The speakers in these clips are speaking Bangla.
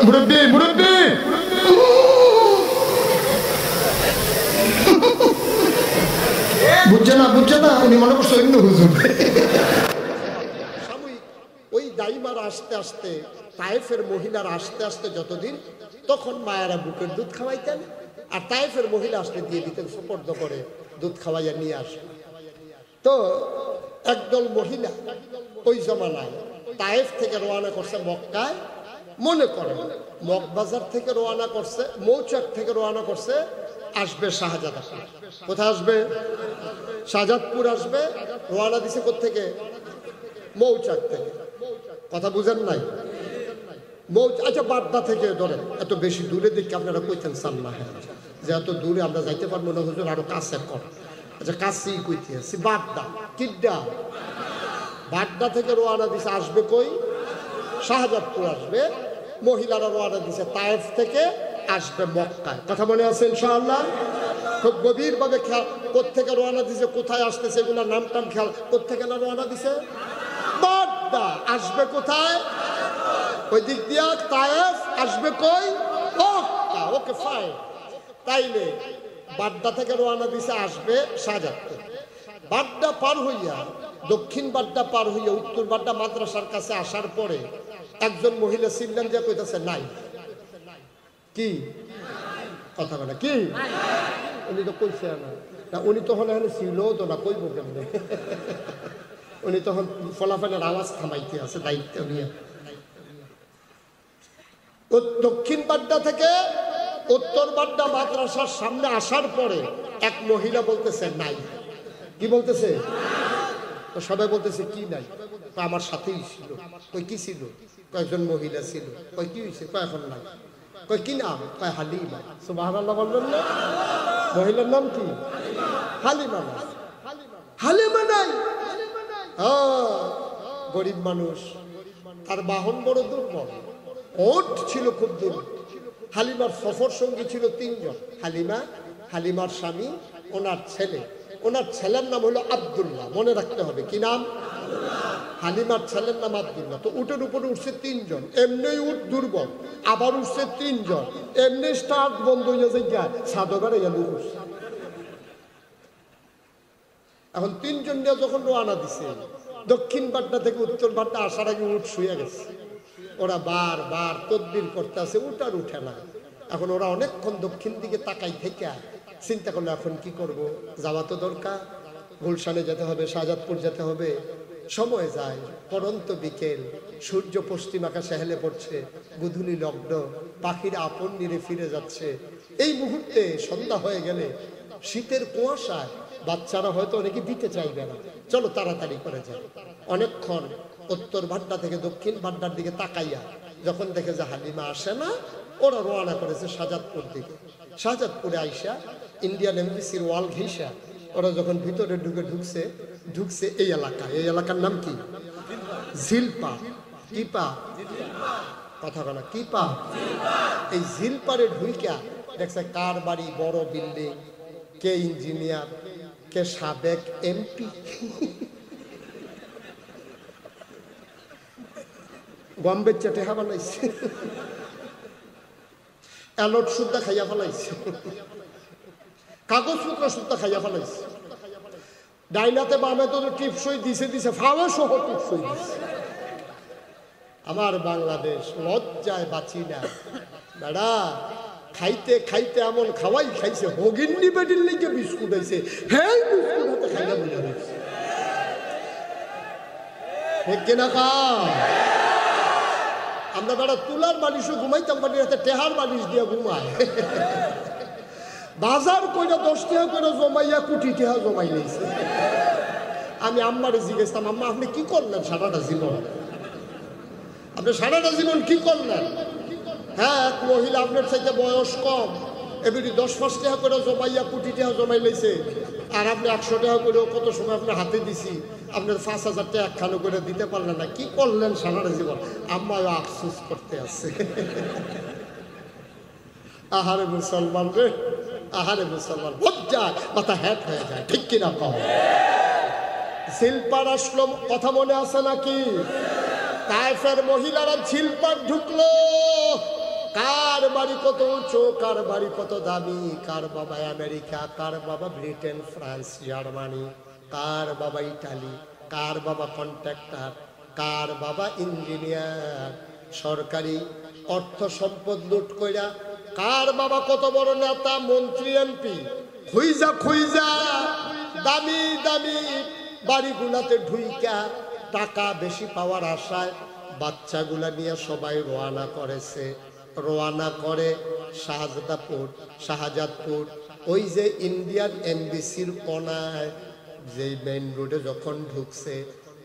মুরব্বী মুরব্বী বুঝছে না উনি মনে করছে অন্য হুজুর। সাময়িক ওই দাইমার আসতে আসতে তায়েফের মহিলার আসতে আসতে যতদিন তখন মায়েরা বুকের দুধ খাওয়াইতেন আর তায়েফের মহিলা আসতে দিয়ে দিতেন সুপর্দ করে দুধ খাওয়াইয়া নিয়ে আসেন। তো একদল মহিলা ওই জমানায় তায়েফ থেকে রওনা করছে মক্কায়, মনে করেন মগবাজার থেকে রওনা করছে, মৌচাক থেকে রওনা করছে, আসবে শাহজাদপুর। কোথায় আসবে? শাহজাদপুর আসবে। রওনা দিছে কোত্থেকে? মৌচাক থেকে। কথা বুঝেন নাই? আচ্ছা বাড্ডা থেকে ধরেন, এত বেশি দূরে দেখে আপনারা কইতেন চান না, হ্যাঁ যে এত দূরে আমরা যাইতে পারবো না হুজুর, আরো কাছে কর। আচ্ছা কাছেই কইতে আছি, বাড্ডা কিড্ডা। বাড্ডা থেকে রওনা দিছে, আসবে কই? শাহজাদপুর আসবে। মহিলারা রওনা দিছে তায়েফ থেকে, আসবে মক্কায়। কথা মনে আছে ইনশাআল্লাহ? খুব গভীর ভাবে খেয়াল, কোত্থেকে রওনা দিছে, কোথায় আসতেছে, এগুলোর নাম টাম খেয়াল। কোত্থেকে না রওনা দিছে? বাড্ডা। আসবে কোথায়? ওই দিক দিয়া তায়েফ, আসবে কই? মক্কা। Okay fine. তাইলে বাড্ডা থেকে রওনা দিছে, আসবে শাহজাদপুর। বাড্ডা পার হইয়া, দক্ষিণ বাড্ডা পার হইয়া উত্তর বাড্ডা মাদ্রাসার কাছে আসার পরে একজন মহিলা চিল্লান যে কইতাছে নাই। কি কথা বলে কি? উনি তো কইছে না, উনি তখন এখানে ছিল তো না, কইব কেমনে? উনি তখন ফলাফলের আওয়াজ থামাইতে আছে দায়িত্ব নিয়ে। দক্ষিণ বাড্ডা থেকে উত্তর বাড্ডা মাদ্রাসার সামনে আসার পরে এক মহিলা বলতেছে নাই। কি বলতেছে? তো সবাই বলতেছে কি নাই? আমার সাথেই ছিল। কই কি ছিল? কয়েকজন মহিলা ছিল। কই কি হয়েছে? কয় এখন নাই। কই কি নাম? কয় হালিমা। সুবহানাল্লাহ বলবেন না? মহিলার নাম কি? হালিমা। হালিমা নাই। গরিব মানুষ, তার বাহন বড় দুর্বল, ওট ছিল খুব দুর্বল। হালিমার সফর সঙ্গী ছিল 3 জন। হালিমা, হালিমার স্বামী, ওনার ছেলে। ওনার ছেলের নাম হলো আব্দুল্লাহ। মনে রাখতে হবে কি নাম? হালিমার ছেলের নাম আব্দুল্লাহ। তো উটের উপরে উঠছে 3 জন। এমনি উট দুর্বল, আবার উঠছে 3 জন। এমনি স্টার্ট বন্ধ হয়ে যায়, সাধকারে গেল উঠছে। এখন 3 জন নিয়ে যখন রওনা দিছে, দক্ষিণ বাড্ডা থেকে উত্তর বাড্ডা আসার আগে উট শুয়ে গেছে। ওরা বারবার তদবির করতে আছে, উট আর উঠে না। এখন ওরা অনেকক্ষণ দক্ষিণ দিকে তাকাই থেকে চিন্তা করলো এখন কি করব, যাওয়া তো দরকার, গুলশানে যেতে হবে, শাহজাদপুর যেতে হবে। সময় যায়, পরন্ত বিকেল, সূর্য পশ্চিম আকাশে হেলে পড়ছে, গোধূলি লগ্ন, পাখিরা আপন নিরে ফিরে যাচ্ছে। এই মুহূর্তে সন্ধ্যা হয়ে গেলে শীতের কুয়াশায় বাচ্চারা হয়তো অনেকে দিতে চাইবে না, চলো তাড়াতাড়ি করে যায়। অনেকক্ষণ উত্তর ভাড্ডা থেকে দক্ষিণ ভাড্ডার দিকে তাকাইয়া যখন দেখে যে হালিমা আসে না, ওরা রওনা করেছে শাহজাদপুর দিকে। শাহজাদপুরে আইসা ইন্ডিয়ান এমবিসির ওয়াল ঘেঁষা ওরা যখন ভিতরে ঢুকছে এই এলাকার নাম কি? ঝিলপা। কি পা? কথা বলা কি পা? এই ঝিলপারে ঢুইকা দেখছে কার বাড়ি, বড় বিল্ডিং, কে ইঞ্জিনিয়ার, কে সাবেক এমপি। বম্বের চেটেহা বানাইছে, অ্যালট সুদ্ধা খাইয়া ফেলাইছে, কাগজপত্র সুদ্ধা খাইয়া ফেলাইছে। ডাইনাতে বামে তো টিপসই দিছে, ফাওয়া সহ টিপসই দিছে। আমার বাংলাদেশ লজ্জায় বাঁচি না দাদা। খাইতে খাইতে এমন খাওয়াই খাইছে, হগিন্নি বেটির লিগে বিস্কুট হয়েছে, হ্যাঁ বিস্কুট হাতে খাইয়া বুঝা হয়েছে। ঠিক কিনা কা? আমরা বেড়া তুলার বালিশও ঘুমাইতাম, বাড়ির হাতে টেহার বালিশ দিয়ে ঘুমায়। বাজার কইরা 10 টাকা করে জমাইয়া কোটি টাকা জমাই নিয়েছে। আমি আম্মারে জিজ্ঞেসতাম, আম্মা আপনি কি করলেন সারাটা জীবন? আপনি সারাটা জীবন কি করলেন? হ্যাঁ, এক মহিলা আপনার চাইতে বয়স কম, এবারে 10-5 টাকা করে জমাইয়া কোটি টাকা জমাই লাইছে, আর আপনি 100 টাকা করেও কত সময় আপনার হাতে দিছি, আপনার 5000 টাকা একখানো করে দিতে পারলেন না। কি করলেন সারাটা জীবন? আম্মাও আফসোস করতে আছে। আহারে মুসলমান রে, আহারে মুসলমান, লজ্জায় মাথা হ্যাট হয়ে যায়। ঠিক কিনা কহ? ঝিলপার আসলো, কথা মনে আছে নাকি? তায়েফের মহিলারা ঝিলপার ঢুকলো, বাড়ি কত উঁচু, কার বাড়ি কত দামি, কার বাবা আমেরিকা, কার বাবা ব্রিটেন, ফ্রান্স, জার্মানি, কার বাবা ইটালি, কার বাবা কন্ট্রাক্টর, কার বাবা ইঞ্জিনিয়ার, সরকারি অর্থ সম্পদ লুট কইরা কার বাবা কত বড় নেতা, মন্ত্রী, এমপি, খুইজা খুইজা দামি দামি বাড়িগুলাতে ঢুইকা টাকা বেশি পাওয়ার আশায় বাচ্চাগুলা নিয়ে সবাই রওনা করেছে। রওনা করে শাহজাদপুর ওই যে ইন্ডিয়ান এমবিসির কোনায় যে মেইন রোডে যখন ঢুকছে,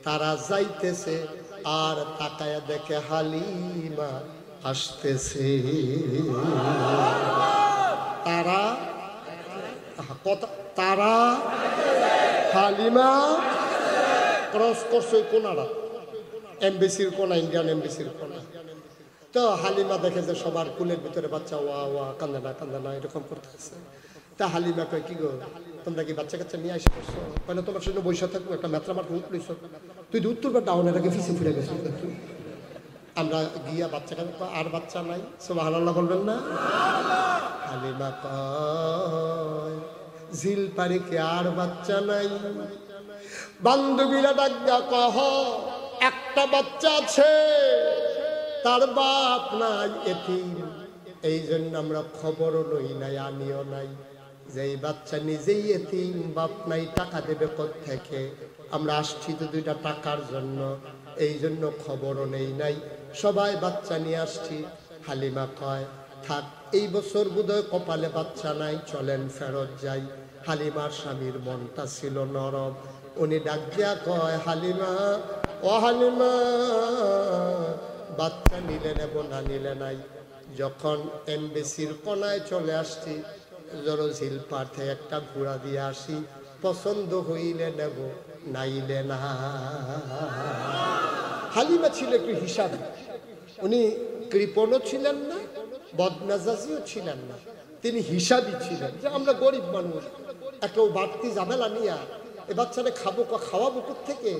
তারা যাইতেছে আর তাকায়া দেখে হালিমা আসতেছে। তারা হালিমা ক্রস করছে কোনারা, এমবিসির কোনা, ইন্ডিয়ান এমবিসির কোনা। তো হালিমা দেখে যে সবার কুলের ভিতরে বাচ্চা ওয়া ওয়া কান্দে না এরকম করতেছে। তা হালিমা কয়, কি গো তোমরা কি বাচ্চা কাচ্চা নিয়ে আসে করছো? মানে তোমার সঙ্গে বৈশা থাকবো, একটা মেত্রা মাঠ উঠ লইছ, তুই উত্তর বা ডাউন এটাকে ফিসে ফিরে গেছো। আমরা গিয়া বাচ্চা কাচ্চা, আর বাচ্চা নাই, সুবহানাল্লাহ বলবেন না? হালিমা কয়, ঝিল পারে কি আর বাচ্চা নাই? বান্ধবীরা ডাক্কা কহ, একটা বাচ্চা আছে, তার বাপ নাই, এতিম। এই জন্য আমরা খবরও লই নাই, আনিও নাই। যেই বাচ্চা নিজেই এতিম, বাপ নাই, টাকা দেবে কোত্থেকে? আমরা আসছি তো দুইটা টাকার জন্য, এই জন্য খবরও নেই নাই, সবাই বাচ্চা নিয়ে আসছি। হালিমা কয়, থাক, এই বছর বোধহয় কপালে বাচ্চা নাই, চলেন ফেরত যাই। হালিমার স্বামীর মনটা ছিল নরম, উনি ডাক দিয়া কয়, হালিমা, ও হালিমা, বাচ্চা নিলে নেব না নিলে নাই। যখন এমবিসির কোনায় চলে আসছি, জরঝিল পার্থে একটা ঘোড়া দিয়ে আসি, পছন্দ হইলে নেব, নাইলে না। হালিমা ছিল একটু হিসাবী, উনি কৃপণও ছিলেন না, বদমেজাজিও ছিলেন না, তিনি হিসাবী ছিলেন। যে আমরা গরিব মানুষ, একটা বাড়তি ঝামেলা নিয়ে এ বাচ্চাটা খাওয়াবো থেকে,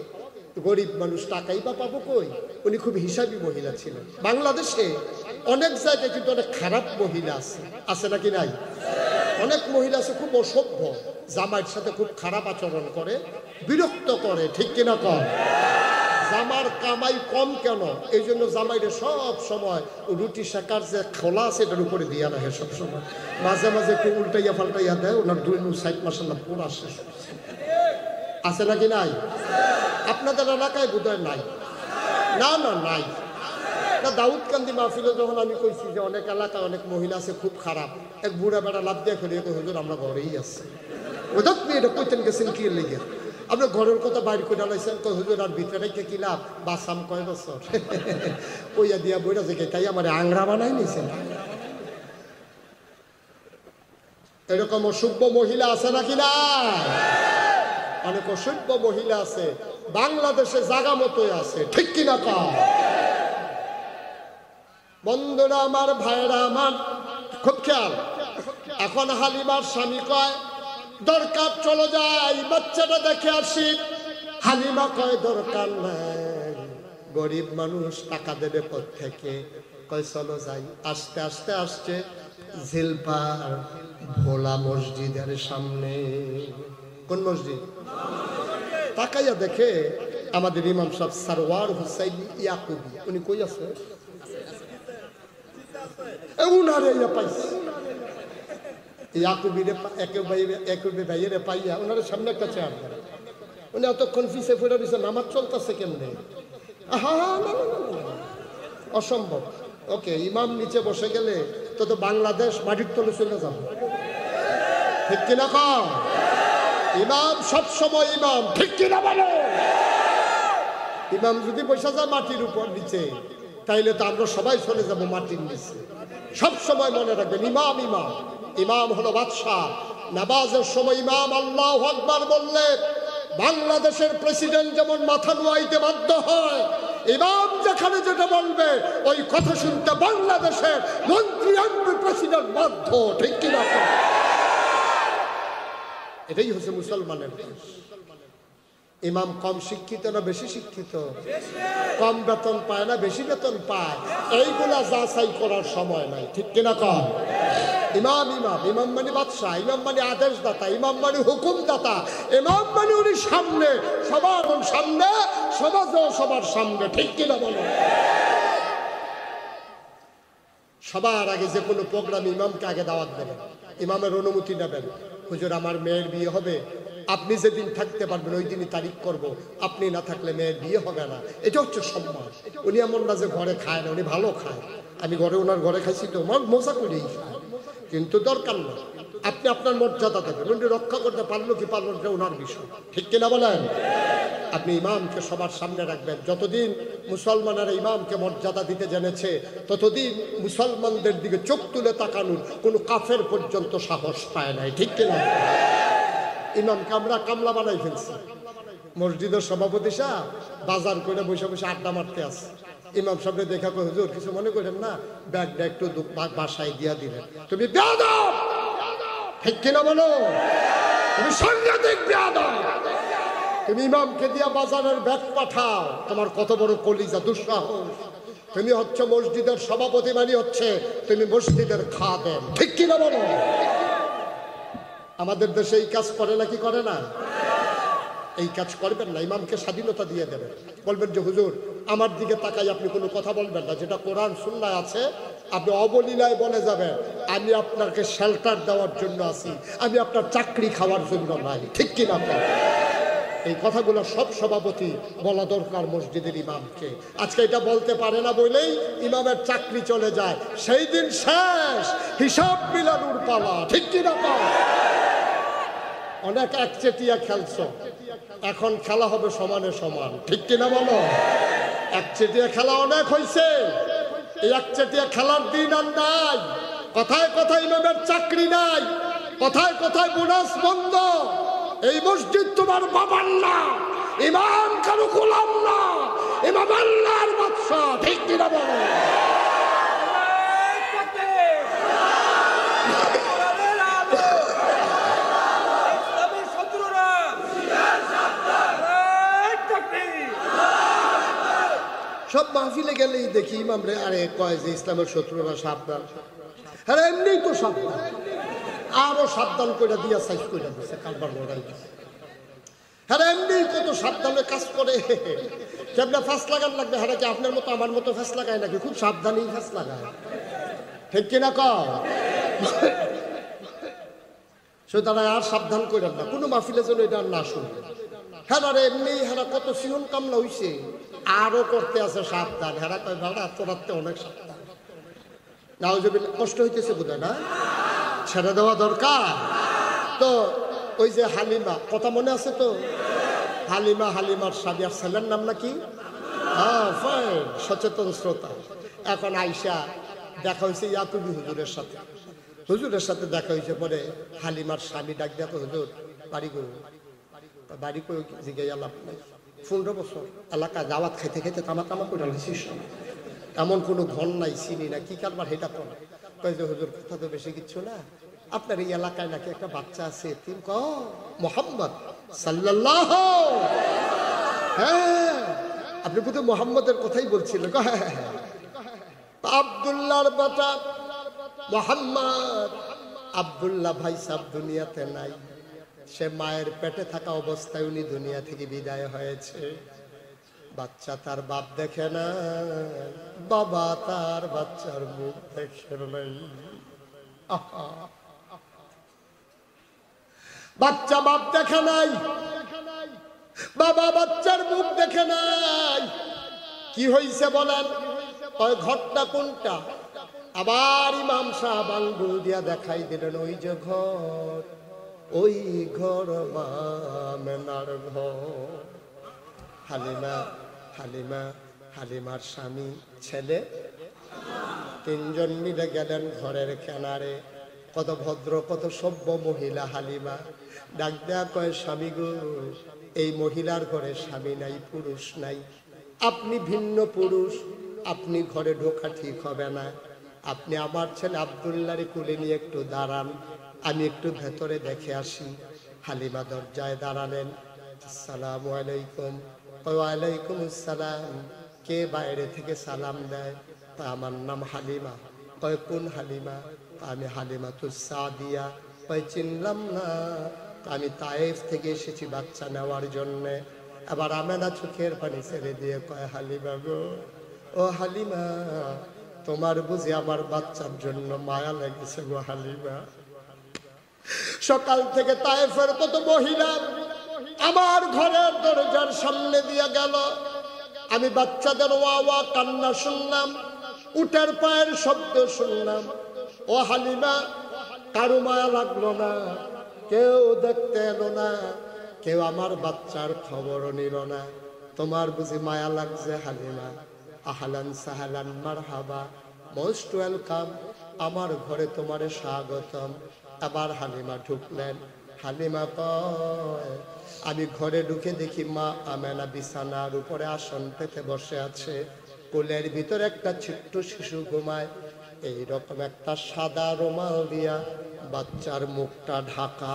গরিব মানুষ টাকাই বা পাবো কই? উনি খুব হিসাবী মহিলা ছিলেন। বাংলাদেশে অনেক জায়গায় কিন্তু অনেক খারাপ মহিলা আছে নাকি নাই? অনেক মহিলা আছে খুব অসভ্য, জামাইয়ের সাথে খুব খারাপ আচরণ করে, বিরক্ত করে, ঠিক কিনা কম? জামার কামাই কম কেন? এই জন্য জামাইরে সব সময় রুটি শেখার যে খোলা আছে এটার উপরে দিয়া রাখে সব সময়, মাঝে মাঝে একটু উল্টাইয়া পাল্টাইয়া দেয়। ওনার 2 সাইড মাসাল্লাহ পুরা শেষ আছে নাকি নাই? আপনাদের এলাকায় বোধহয় নাই? না না নাই না। দাউদকান্দি মাহফিলে যখন আমি কইছি যে অনেক এলাকায় অনেক মহিলা আছে খুব খারাপ, এক বুড়া বেড়া লাভ দিয়ে ফেলে হুজুর আমরা ঘরেই আছি। ওদের এটা কইতেন গেছেন কি লেগে? আপনি ঘরের কথা বাইর করে আলাইছেন, হুজুর আর ভিতরে রেখে কিলাম, বাসাম কয় বছর কইয়া দিয়া বইরা যে তাই আমার আংরা বানাই নিছেন। এরকম অসভ্য মহিলা আছে নাকি না? অনেক অসভ্য মহিলা আছে, বাংলাদেশে জাগা মতোই আছে, ঠিক কিনা কম? বন্ধুরা আমার, ভাইরা আমার, খুব খেয়াল। এখন হালিমার স্বামী কয়, দরকার চলো যাই, বাচ্চাটা দেখে আসি। হালিমা কয়, দরকার নাই, গরিব মানুষ, টাকা দেবে কোত্থেকে? কয় চলো যাই। আস্তে আস্তে আসছে ঝিলপার ভোলা মসজিদের সামনে। কোন মসজিদ? তাকাইয়া দেখে আমাদের ইমাম সাহেব সারওয়ার হুসাইন ইয়াকুবি, উনি কই আছে? উনারে পাইছে ইয়াকুবিরে, একুবি ভাইয়েরে পাইয়া ওনার সামনে একটা চেয়ার দেয়। উনি এতক্ষণ ফিসে ফুটে দিচ্ছে, নামাজ চলতেছে কেমনে? অসম্ভব। ওকে, ইমাম নিচে বসে গেলে তো বাংলাদেশ মাটির তলে চলে যাবে, ঠিক কিনা কম? ইমাম সবসময় ইমাম, ঠিক কিনা বলে? ইমাম যদি বসে যায় মাটির উপর নিচে, তাইলে তো আমরা সবাই চলে যাব মাটির নিচে। সব সময় মনে রাখবেন, ইমাম ইমাম। ইমাম হলো বাদশাহ। নামাজের সময় ইমাম আল্লাহু আকবার বললে বাংলাদেশের প্রেসিডেন্ট যেমন মাথা নোয়াইতে বাধ্য হয়, ইমাম যেখানে যেটা বলবে ওই কথা শুনতে বাংলাদেশের মন্ত্রী, এমপি, প্রেসিডেন্ট বাধ্য, ঠিক কিনা? এটাই হচ্ছে মুসলমানের দেশ। ইমাম কম শিক্ষিত না বেশি শিক্ষিত? কম বেতন পায় না বেশি বেতন পায়? এইগুলা যাচাই করার সময় নাই, ঠিক কিনা কম? ইমাম ইমাম ইমাম মানে বাদশাহ, ইমাম মানে আদেশদাতা, ইমাম মানে হুকুমদাতা, ইমাম মানে উনি সামনে, সবার সামনে, সমাজও সবার সামনে, ঠিক কিনা বলো? সবার আগে যে কোনো প্রোগ্রাম ইমামকে আগে দাওয়াত দেবেন, ইমামের অনুমতি নেবেন। হুজুর আমার মেয়ের বিয়ে হবে, আপনি যেদিন থাকতে পারবেন ওই দিনই তারিখ করব, আপনি না থাকলে মেয়ের বিয়ে হবে না। এটা হচ্ছে সম্মান। উনি এমন না যে ঘরে খায় না, উনি ভালো খায়। আমি ঘরে ওনার ঘরে খাইছি তো মজা করেই খায়, কিন্তু দরকার না। আপনি আপনার মর্যাদা দেবেন, উনি রক্ষা করতে পারলো কি পারলো না ওনার বিষয়, ঠিক কিনা বলেন? আপনি ইমামকে সবার সামনে রাখবেন। যতদিন মুসলমানেরা ইমামকে মর্যাদা দিতে জেনেছে ততদিন মুসলমানদের দিকে চোখ তুলে তাকানোর কোনো কাফের পর্যন্ত সাহস পায় নাই, ঠিক কিনা? ইমামকে আমরা কামলা বানাই ফেলছি। মসজিদের সভাপতি সাহেব বাজার করে বসে বসে আড্ডা মারতে আছে। ইমাম সাহেব দেখা করে, হুজুর কিছু মনে করেন না, ব্যাগটা একটু বাসায় দিয়া দিলেন। তুমি বেয়াদব, ঠিক কিনা বলো? তুমি সাংঘাতিক বেয়াদব। তুমি ইমামকে দিয়া বাজারের ব্যাগ পাঠাও, তোমার কত বড় কলিজা, দুঃসাহস। তুমি হচ্ছে মসজিদের সভাপতি, মানে হচ্ছে তুমি মসজিদের খাদেম, ঠিক কিনা বলো? আমাদের দেশে এই কাজ করে নাকি করে না? এই কাজ করবেন না। ইমামকে স্বাধীনতা দিয়ে দেবেন, বলবেন যে হুজুর আমার দিকে তাকাই আপনি কোনো কথা বলবেন না, যেটা কোরআন সুন্নাহ আছে আপনি অবলীলায় বলে যাবেন আমি আপনাকে শেল্টার দেওয়ার জন্য আছি, আমি আপনার চাকরি খাওয়ার জন্য নাই, ঠিক কিনা? এই কথাগুলো সব সভাপতি বলা দরকার মসজিদের ইমামকে। আজকে এটা বলতে পারে না বলেই ইমামের চাকরি চলে যায়, সেই দিন শেষ, হিসাব মিলানোর পালা, ঠিক কিনা? অনেক একচেটিয়া খেলছো, এখন খেলা হবে সমানে সমান, ঠিক কিনা বলো? একচেটিয়া খেলা অনেক হয়েছে, এই একচেটিয়া খেলার দিন আর নাই। কথায় কথায় ইমামের চাকরি নাই, কথায় কথায় বোনাস বন্ধ। এই মসজিদ তোমার বাবার না, ইমাম কারো গোলাম না, ইমাম আল্লাহর বাদশা, ঠিক কিনা বলো? সব মাহফিলে গেলেই দেখি ইমাম রে আরে কয় যে ইসলামের শত্রুরা সাবধান। হ্যাঁ এমনি তো সাবধান, আরো সাবধান করে দিয়া সাইজ করে দিচ্ছে কারবার লড়াই। হ্যাঁ এমনি কত সাবধানে কাজ করে, কেমন ফাঁস লাগান লাগবে। হ্যাঁ কি আপনার মতো আমার মতো ফাঁস লাগায় নাকি? খুব সাবধানেই ফাঁস লাগায়, ঠিক কিনা কও? সুতরাং আর সাবধান করেন না, কোনো মাহফিলের জন্য এটা না শুনবে। হ্যাঁ রে এমনি হ্যাঁ কত সিহন কামলা হইছে, আরো করতে আছে সাবধান। হ্যাঁ কয় ভাড়া তোরাতে অনেক সাবধান। নাউজুবিল কষ্ট হইতেছে বোধ হয় না, ছেড়ে দেওয়া দরকার। তো ওই যে হালিমা, কথা মনে আছে তো? হালিমা, হালিমার স্বামী, আর ছেলের নাম নাকি? হ্যাঁ ফাইন, সচেতন শ্রোতা। এখন আইসা দেখা হয়েছে ইয়াকুবি হুজুরের সাথে, হুজুরের সাথে দেখা হয়েছে। পরে হালিমার স্বামী ডাক দেখো, হুজুর বাড়ি করুন, বাড়ি করে জিজ্ঞাসা লাভ নাই। 15 বছর এলাকা দাওয়াত খেতে খেতে তামা তামা করে আনছিস, এমন কোনো ঘর নাই, চিনি না, কি কারবার সেটা করে। কয় যে হুজুর কথা তো বেশি কিচ্ছু না, আপনার এই এলাকায় নাকি একটা বাচ্চা আছে, তিনি ক মোহাম্মদ সাল্লাল্লাহু, হ্যাঁ আপনি বোধহয় মোহাম্মদের কথাই বলছিলেন। হ্যাঁ আব্দুল্লাহর বাটা মোহাম্মদ। আব্দুল্লাহ ভাই সাহেব দুনিয়াতে নাই, সে মায়ের পেটে থাকা অবস্থায় উনি দুনিয়া থেকে বিদায় হয়েছে। বাচ্চা তার বাপ দেখে না, বাবা তার বাচ্চার মুখ দেখে নাই। বাচ্চা বাপ দেখে নাই, বাবা বাচ্চার মুখ দেখে নাই। কি হয়েছে বলেন? ওই ঘরটা কোনটা? আবার ইমাম সাহেব আঙ্গুল দিয়া দেখাই দিলেন, ওই যে ঘর, ওই ঘর মামেনার ঘর। হালিমা, হালিমা, হালিমার স্বামী, ছেলে, তিনজন মিলে গেলেন ঘরের কিনারে। কত ভদ্র কত সভ্য মহিলা হালিমা। ডাক দেয়া কয়, স্বামী গো, এই মহিলার ঘরে স্বামী নাই, পুরুষ নাই, আপনি ভিন্ন পুরুষ, আপনি ঘরে ঢোকা ঠিক হবে না। আপনি আমার ছেলে আব্দুল্লাহরে কোলে নিয়ে একটু দাঁড়ান, আমি একটু ভেতরে দেখে আসি। হালিমা দরজায় দাঁড়ালেন। আসসালামু আলাইকুম। ওয়ালাইকুম আসসালাম। কে বাইরে থেকে সালাম দেয়? তা আমার নাম হালিমা। কয় কোন হালিমা? আমি হালিমাতুস সাদিয়া। কয় চিনলাম না। আমি তায়েফ থেকে এসেছি বাচ্চা নেওয়ার জন্যে। আবার আমেনা চোখের পানি ছেড়ে দিয়ে কয় হালিমা গো, ও হালিমা, তোমার বুঝি আমার বাচ্চার জন্য মায়া লেগেছে গো হালিমা। সকাল থেকে তায়েফের কত মহিলা আমার ঘরের দরজার সামনে দিয়ে গেল। আমি বাচ্চাদের ওয়া ওয়া কান্না শুনলাম, উটের পায়ের শব্দ শুনলাম। ও হালিমা, কারো মায়া লাগলো না, কেউ দেখতে এলো না, কেউ আমার বাচ্চার খবরও নিল না। তোমার বুঝি মায়া লাগছে হালিমা? আহলান সাহলান মারহাবা, মোস্ট ওয়েলকাম, আমার ঘরে তোমারে স্বাগতম। আবার হালিমা ঢুকলেন। হালিমা কয়, আমি ঘরে ঢুকে দেখি মা আমেনা বিছানার উপরে আসন পেতে বসে আছে। কোলের ভিতরে একটা ছোট্ট শিশু ঘুমায়। এইরকম একটা সাদা রুমাল দিয়া বাচ্চার মুখটা ঢাকা।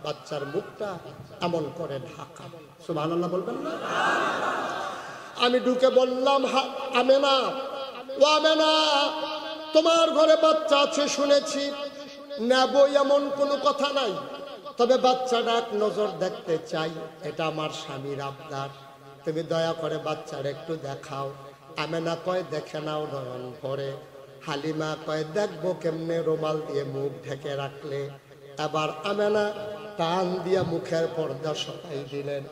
বাচ্চার মুখটা এমন করে ঢাকা। সুবহানাল্লাহ বলবেন না? আমি ঢুকে বললাম, আমেনা, ও আমেনা, তোমার ঘরে বাচ্চা আছে শুনেছি, নেব এমন কোনো কথা নাই, তবে বাচ্চাটা এক নজর দেখতে চাই, এটা আমার স্বামীর আবদার, তুমি দয়া করে বাচ্চার একটু দেখাও। আমেনা কয়, দেখে নাও নয়ন ভরে। হালিমা কয়, দেখবো কেমনে, রুমাল দিয়ে মুখ ঢেকে রাখলে। এবার আমেনা টান দিয়া মুখের পর্দা সরাই দিলেন,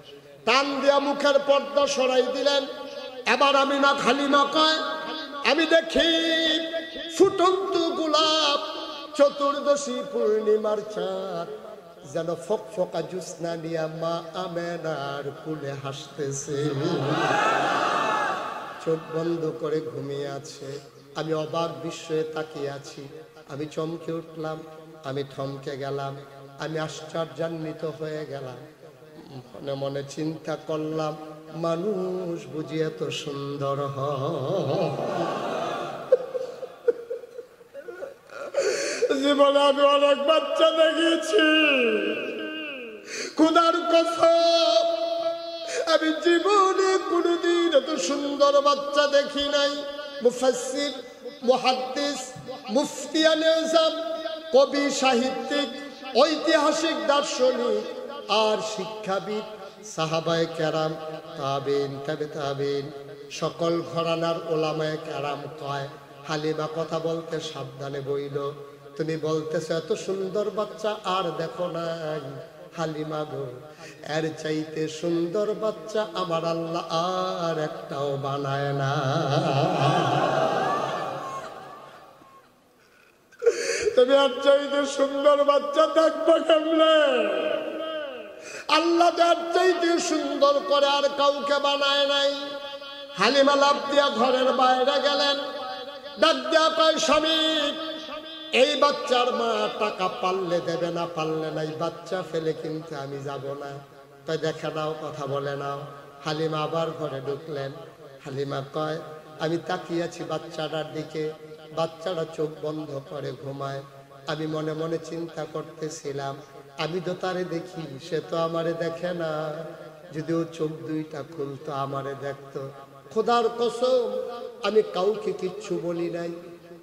টান দিয়া মুখের পর্দা সরাই দিলেন। এবার আমিনা হালিমা কয়, আমি দেখি ফুটন্ত গোলাপ, চতুর্দশী পূর্ণিমার চাঁদ যেন ফকফকা জ্যোৎস্না নিয়া মা আমেনার কুলে হাসতেছে, চোখ বন্ধ করে ঘুমিয়ে আছে। আমি অবাক বিস্ময়ে তাকিয়ে আছি। আমি চমকে উঠলাম, আমি থমকে গেলাম, আমি আশ্চর্যান্বিত হয়ে গেলাম। মনে মনে চিন্তা করলাম, মানুষ বুঝি এত সুন্দর হয়? জীবনে আমি অনেক বাচ্চা দেখেছি, খোদার কসম আমি জীবনে কোনোদিন এত সুন্দর বাচ্চা দেখি নাই। মুফাসসির, মুহাদ্দিস, মুফতি আল-আযম, কবি, সাহিত্যিক, ঐতিহাসিক, দার্শনিক আর শিক্ষাবিদ, সাহাবায়ে কেরাম, তাবেঈন, তাবে তাবেঈন, সকল ঘরানার ওলামায়ে কেরাম কয়, হালিমা কথা বলতে সাবধানে বইল, তুমি বলতেছো এত সুন্দর বাচ্চা আর দেখো নাই। হালিমা গো, এর চাইতে সুন্দর বাচ্চা আমার আল্লাহ আর একটাও বানায় না। তুমি আর চাইতে সুন্দর বাচ্চা দেখবো কেমনে? আল্লাহ যার চাইতে সুন্দর করে আর কাউকে বানায় নাই। হালিমা লাফ দিয়া ঘরের বাইরে গেলেন, ডাক দিয়া কয়, স্বামী, এই বাচ্চার মা টাকা পারলে দেবে, না পারলে নাই, বাচ্চা ফেলে কিন্তু আমি যাব না। তাই দেখে নাও, কথা বলে নাও। হালিমা আবার ঘরে ঢুকলেন। হালিমা কয়, আমি তাকিয়ে আছি বাচ্চাটার দিকে, বাচ্চাটা চোখ বন্ধ করে ঘুমায়। আমি মনে মনে চিন্তা করতেছিলাম, আমি তো তারে দেখি, সে তো আমারে দেখে না, যদি ও চোখ দুইটা খুলতো আমারে দেখতো। খোদার কসম আমি কাউকে কিচ্ছু বলি নাই।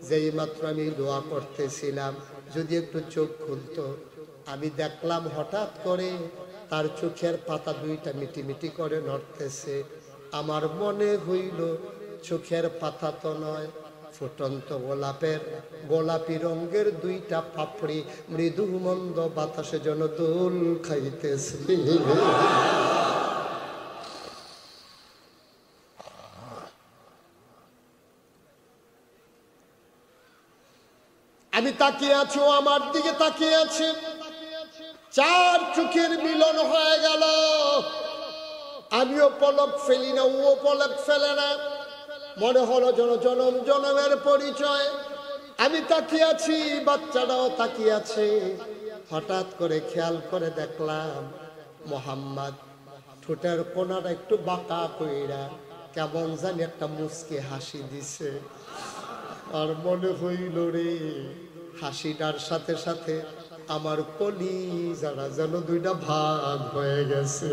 যেই মাত্র আমি দোয়া করতেছিলাম, যদি একটু চোখ খুলতো, আমি দেখলাম হঠাৎ করে তার চোখের পাতা দুইটা মিটিমিটি করে নড়তেছে। আমার মনে হইল চোখের পাতা তো নয়, ফুটন্ত গোলাপের গোলাপি রঙের দুইটা পাপড়ি মৃদু মন্দ বাতাসে যেন দোল খাইতেছে। আমি তাকিয়ে আছি, ও আমার দিকে তাকিয়ে আছে। চার চোখের মিলন হয়ে গেল। আমিও পলক ফেলি না, ও পলক ফেলে না। মনে হলো যেন জনম জনমের পরিচয়। আমি তাকিয়ে আছি, বাচ্চাটাও তাকিয়ে আছে। হঠাৎ করে খেয়াল করে দেখলাম মোহাম্মদ ঠোঁটের কোনাটা একটু বাঁকা কইরা কেমন জানি একটা মুচকি হাসি দিছে। আর মনে হইল রে, হাসিটার সাথে সাথে আমার কলিজাটা যেন দুইটা ভাগ হয়ে গেছে।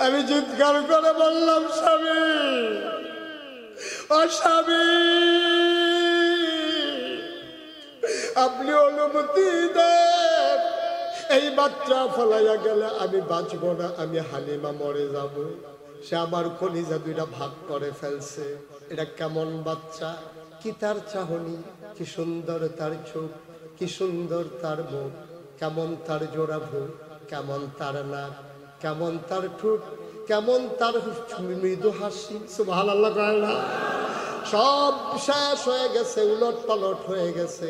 আমি চিৎকার করে বললাম, স্বামী ও স্বামী, আপনি অনুমতি দেন, এই বাচ্চা ফলাইয়া গেলে আমি বাঁচব না, আমি হালিমা মরে যাব। সে আমার কলিজা দুইটা ভাগ করে ফেলছে। এটা কেমন বাচ্চা, কি তার চাহনি, কি সুন্দর তার চোখ, কি সুন্দর তার মুখ, কেমন তার জোড়া ভ্রু, কেমন তার নাক, কেমন তার ঠোঁট, কেমন তার মৃদু হাসি। সুবহানাল্লাহ কয় না? সব শেষ হয়ে গেছে, উলট পালট হয়ে গেছে।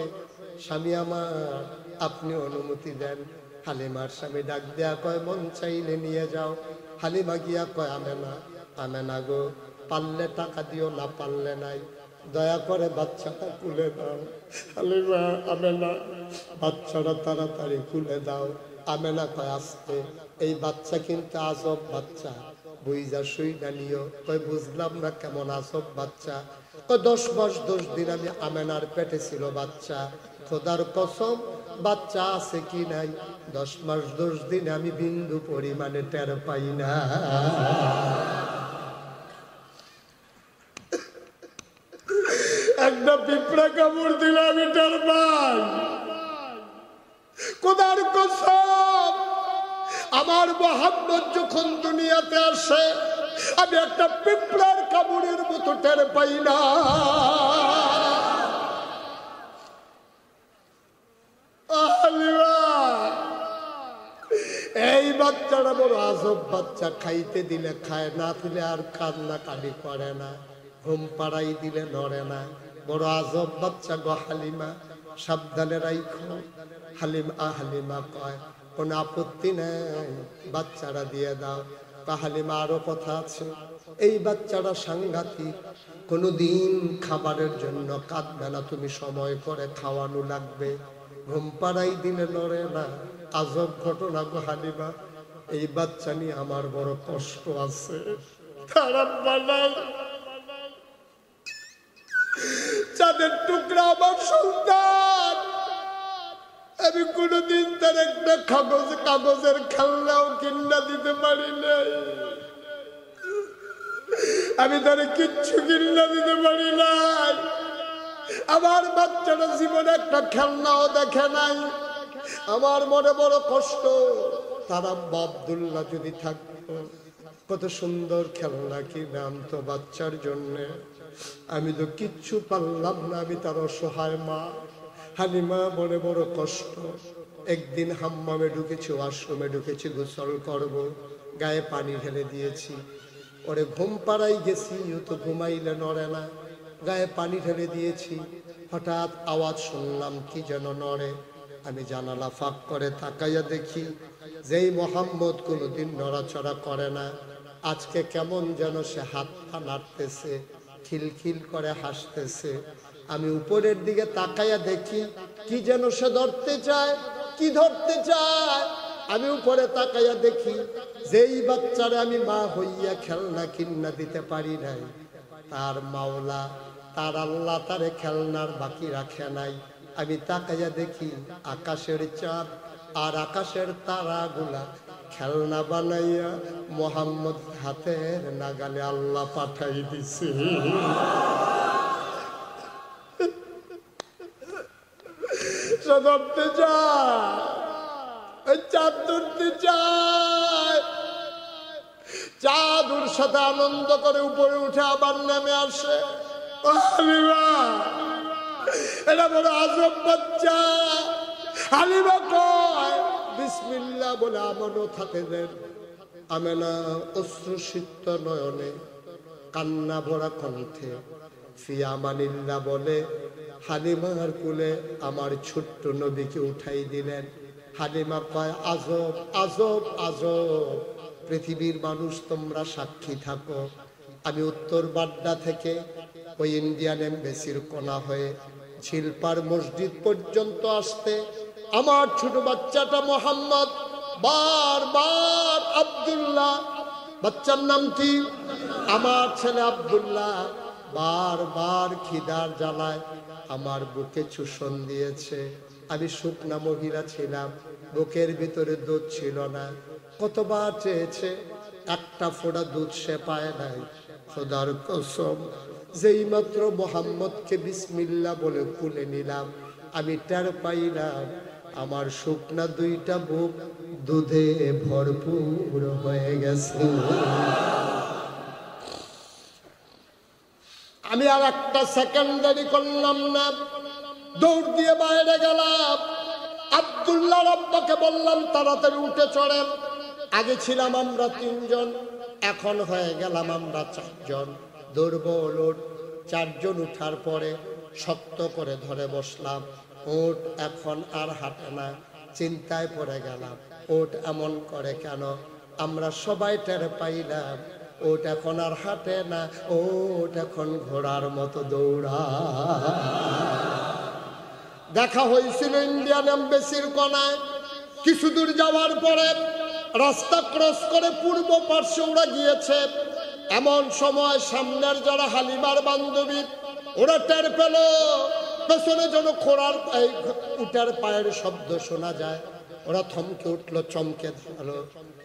স্বামী আমার, আপনি অনুমতি দেন। হালিমার স্বামী ডাক দেয়া কয়, মন চাইলে নিয়ে যাও। হালিমা গিয়া কয়, আমেনা, আমেনা গো, পারলে টাকা দিও, না পারলে নাই, দয়া করে বাচ্চাটা খুলে দাও। হালিমা, আমেনা, বাচ্চাটা তাড়াতাড়ি খুলে দাও। আমেনা কয়, আসতে, এই বাচ্চা কিন্তু আজব বাচ্চা, বুঝা শুইনা নিও। কয়, বুঝলাম না, কেমন আজব বাচ্চা? কয়, 10 মাস 10 দিন আমি আমেনার পেটে ছিল বাচ্চা, খোদার কসম বাচ্চা আছে কি নাই 10 মাস 10 দিন আমি বিন্দু পরিমাণে টের পাই না। একটা পিঁপড়া কামড় দিলে আমি টের পাই। খোদার কসম, আমার মুহাম্মদ যখন দুনিয়াতে আসে আমি একটা পিঁপড়ার কামড়ের মতো টের পাই না। এই বাচ্চাটা বড় আজব বাচ্চা, খাইতে দিলে খায়, না দিলে আর কান্না কাটি করে না, ঘুম পাড়াই দিলে নড়ে না। বড় আজব বাচ্চা গো হালিমা, সাবধানে রাইখো। হালিমা কয়, কোন আপত্তি নেই, বাচ্চাটা দিয়ে দাও। হালিমা, আরো কথা আছে, এই বাচ্চাটা সাংঘাতিক, কোনদিন খাবারের জন্য কাঁদবে না, তুমি সময় করে খাওয়ানো লাগবে। ঘুম পাড়াই দিলে নড়ে না, আজব ঘটনা গো হালিমা। এই বাচ্চা নিয়ে আমার বড় কষ্ট আছে। খারাপ বানাই, চাঁদের টুকরা আমার সন্তান, আমি কোনদিন তার একটা কাগজের খেলনাও কিনা দিতে পারি নাই, আমি তার কিচ্ছু কিনা দিতে পারি নাই। আমার বাচ্চাটা জীবনে একটা খেলনাও দেখে নাই। আমার মনে বড় কষ্ট। তার আব্বা আব্দুল্লাহ যদি থাকতো, কত সুন্দর খেলনা কিনলাম তো বাচ্চার জন্য, আমি তো কিচ্ছু পারলাম না, আমি তার অসহায় মা। হালিমা বড় বড় কষ্ট। একদিন হাম্মামে ঢুকেছি, ওয়াশরুমে ঢুকেছি, গোসল করব, গায়ে পানি ঢেলে দিয়েছি, ওরে ঘুম পাড়াই গেছি, ও তো ঘুমাইলে নড়ে না, গায়ে পানি ঢেলে দিয়েছি, হঠাৎ আওয়াজ শুনলাম কি যেন নড়ে। আমি জানালা ফাঁক করে তাকাইয়া দেখি, যেই মোহাম্মদ কোনোদিন নড়াচড়া করে না, আজকে কেমন যেন সে হাত পা নাড়তেছে, খিলখিল করে হাসতেছে। আমি উপরের দিকে তাকাইয়া দেখি কি যেন সে ধরতে চায়, কি ধরতে চায়। আমি উপরে তাকাইয়া দেখি, যেই বাচ্চারে আমি মা হইয়া খেলনা কিন্না দিতে পারি নাই, তার মাওলা, তার আল্লাহ তারে খেলনার বাকি রাখে নাই। আমি তাকাইয়া দেখি আকাশের চাঁদ আর আকাশের তারাগুলা খেলনা বানাইয়া মোহাম্মদ হাতের নাগালে আল্লাহ পাঠাই দিছে। ধরতে চায়, চাঁদ ধরতে চায়, চাঁদ ওর সাথে আনন্দ করে উপরে উঠে আবার নেমে আসে। এটা বড় আজব বাচ্চা। হালিমা কয়, বিসমিল্লাহ বলে আমানত হাতে দেন। আমেনা অশ্রুসিক্ত নয়নে, কান্না ভরা কণ্ঠে ফিয়ামানিল্লাহ বলে হালিমার কোলে আমার ছোট্ট নবীকে উঠাই দিলেন। হালিমা কয়, আজব আজব আজব, পৃথিবীর মানুষ তোমরা সাক্ষী থাকো। আমি উত্তর বাড্ডা থেকে ওই ইন্ডিয়ান এমবেসির কোনা হয়ে ঝিলপার মসজিদ পর্যন্ত আসতে আমার ছোট বাচ্চাটা মোহাম্মদ বারবার আব্দুল্লাহ, বাচ্চার নাম কি? আমার ছেলে আব্দুল্লাহ বারবার খিদার জ্বালায় আমার বুকে চুষণ দিয়েছে। আমি শুকনা মহিলা ছিলাম, বুকের ভিতরে দুধ ছিল না। কতবার চেয়েছে, একটা ফোঁটা দুধ সে পায় নাই। খোদার কসম, যেই মাত্র মোহাম্মদকে বিসমিল্লাহ বলে কুলে নিলাম, আমি টের পাইলাম আমার শুকনা দুইটা বুক দুধে ভরপুর হয়ে গেছে। আমি আর একটা সেকেন্ড দেরি করলাম না, দৌড় দিয়ে বাইরে গেলাম। আব্দুল্লাহ আব্বাকে বললাম তাড়াতাড়ি উঠে চড়েন। আগে ছিলাম আমরা 3 জন, এখন হয়ে গেলাম আমরা 4 জন। দুর্বল উঠ। 4 জন উঠার পরে শক্ত করে ধরে বসলাম। উঠ এখন আর হাঁটে না। চিন্তায় পড়ে গেলাম, উঠ এমন করে কেন? আমরা সবাই টের পাইলাম ওট এখন আর হাঁটে না, ওট এখন ঘোড়ার মতো দৌড়া। দেখা হয়েছিল ইন্ডিয়ান এমবেসির কোনায়। কিছু দূর যাওয়ার পরে রাস্তা ক্রস করে পূর্ব পার্শ্বে ওরা গিয়েছে। এমন সময় সামনের যারা হালিমার বান্ধবী, ওরা টের পেল পেছনে যেন ঘোড়ার উটের পায়ের শব্দ শোনা যায়। ওরা থমকে উঠলো, চমকে গেল,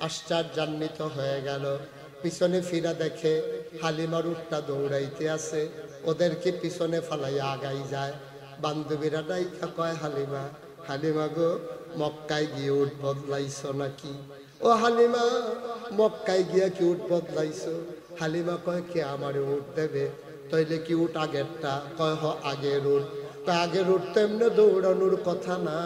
আশ্চর্যান্বিত হয়ে গেল। পিছনে ফিরা দেখে হালিমার উটটা দৌড়াইতে আছে, ওদেরকে পিছনে ফালাইয়া আগাই যায়। বান্ধবীরা ডাইকা কয়, হালিমা, হালিমা গো, মক্কায় গিয়ে উট বদলাইছো নাকি? ও হালিমা, মক্কায় গিয়া কি উট বদলাইছো? হালিমা কয়, কে আমারে উট দেবে? তাইলে কি উট আগেরটা? কয়, হ আগের উট। কয়, আগের উট তো এমনি দৌড়ানোর কথা না,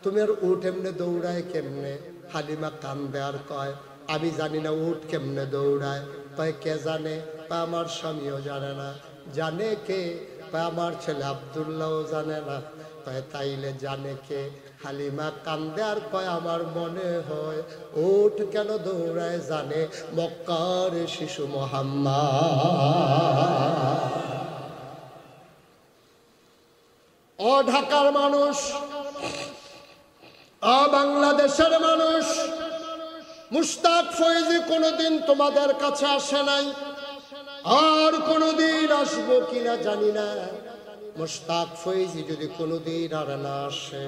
তুমি আর উট এমনি দৌড়ায় কেমনে? হালিমা কান্দে আর কয়, আমি জানি না উট কেমনে দৌড়ায়। কয়, কে জানে? কয়, আমার স্বামীও জানে না। জানে কে? কয়, আমার ছেলে আব্দুল্লাহও জানে না। কয়, তাইলে জানে কে? হালিমা কান্দে আর কয়, আমার মনে হয় উট কেন দৌড়ায় জানে মক্কার শিশু মুহাম্মদ। ও ঢাকার মানুষ, ও বাংলাদেশের মানুষ, মুশতাক ফয়েজি কোনোদিন তোমাদের কাছে আসে নাই, আর কোনোদিন আসবো কিনা জানি না। মুশতাক ফয়েজি যদি কোনোদিন আর না আসে,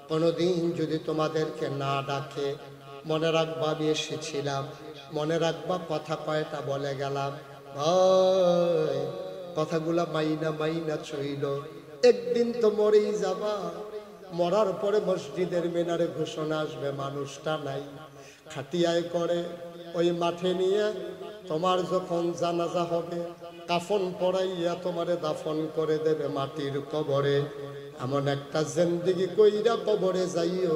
কোনোদিন যদি তোমাদেরকে না ডাকে, মনে রাখবা আমি এসেছিলাম, মনে রাখবা কথা কয়টা বলে গেলাম। ভাই, কথাগুলা মাইনা মাইনা চইল, একদিন তো মরেই যাবা। মরার পরে মসজিদের মিনারে ঘোষণা আসবে মানুষটা নাই। খাটিয়ায় করে ওই মাঠে নিয়ে তোমার যখন জানাজা হবে, কাফন পরাইয়া তোমারে দাফন করে দেবে মাটির কবরে। এমন একটা জিন্দেগি কইরা কবরে যাইও,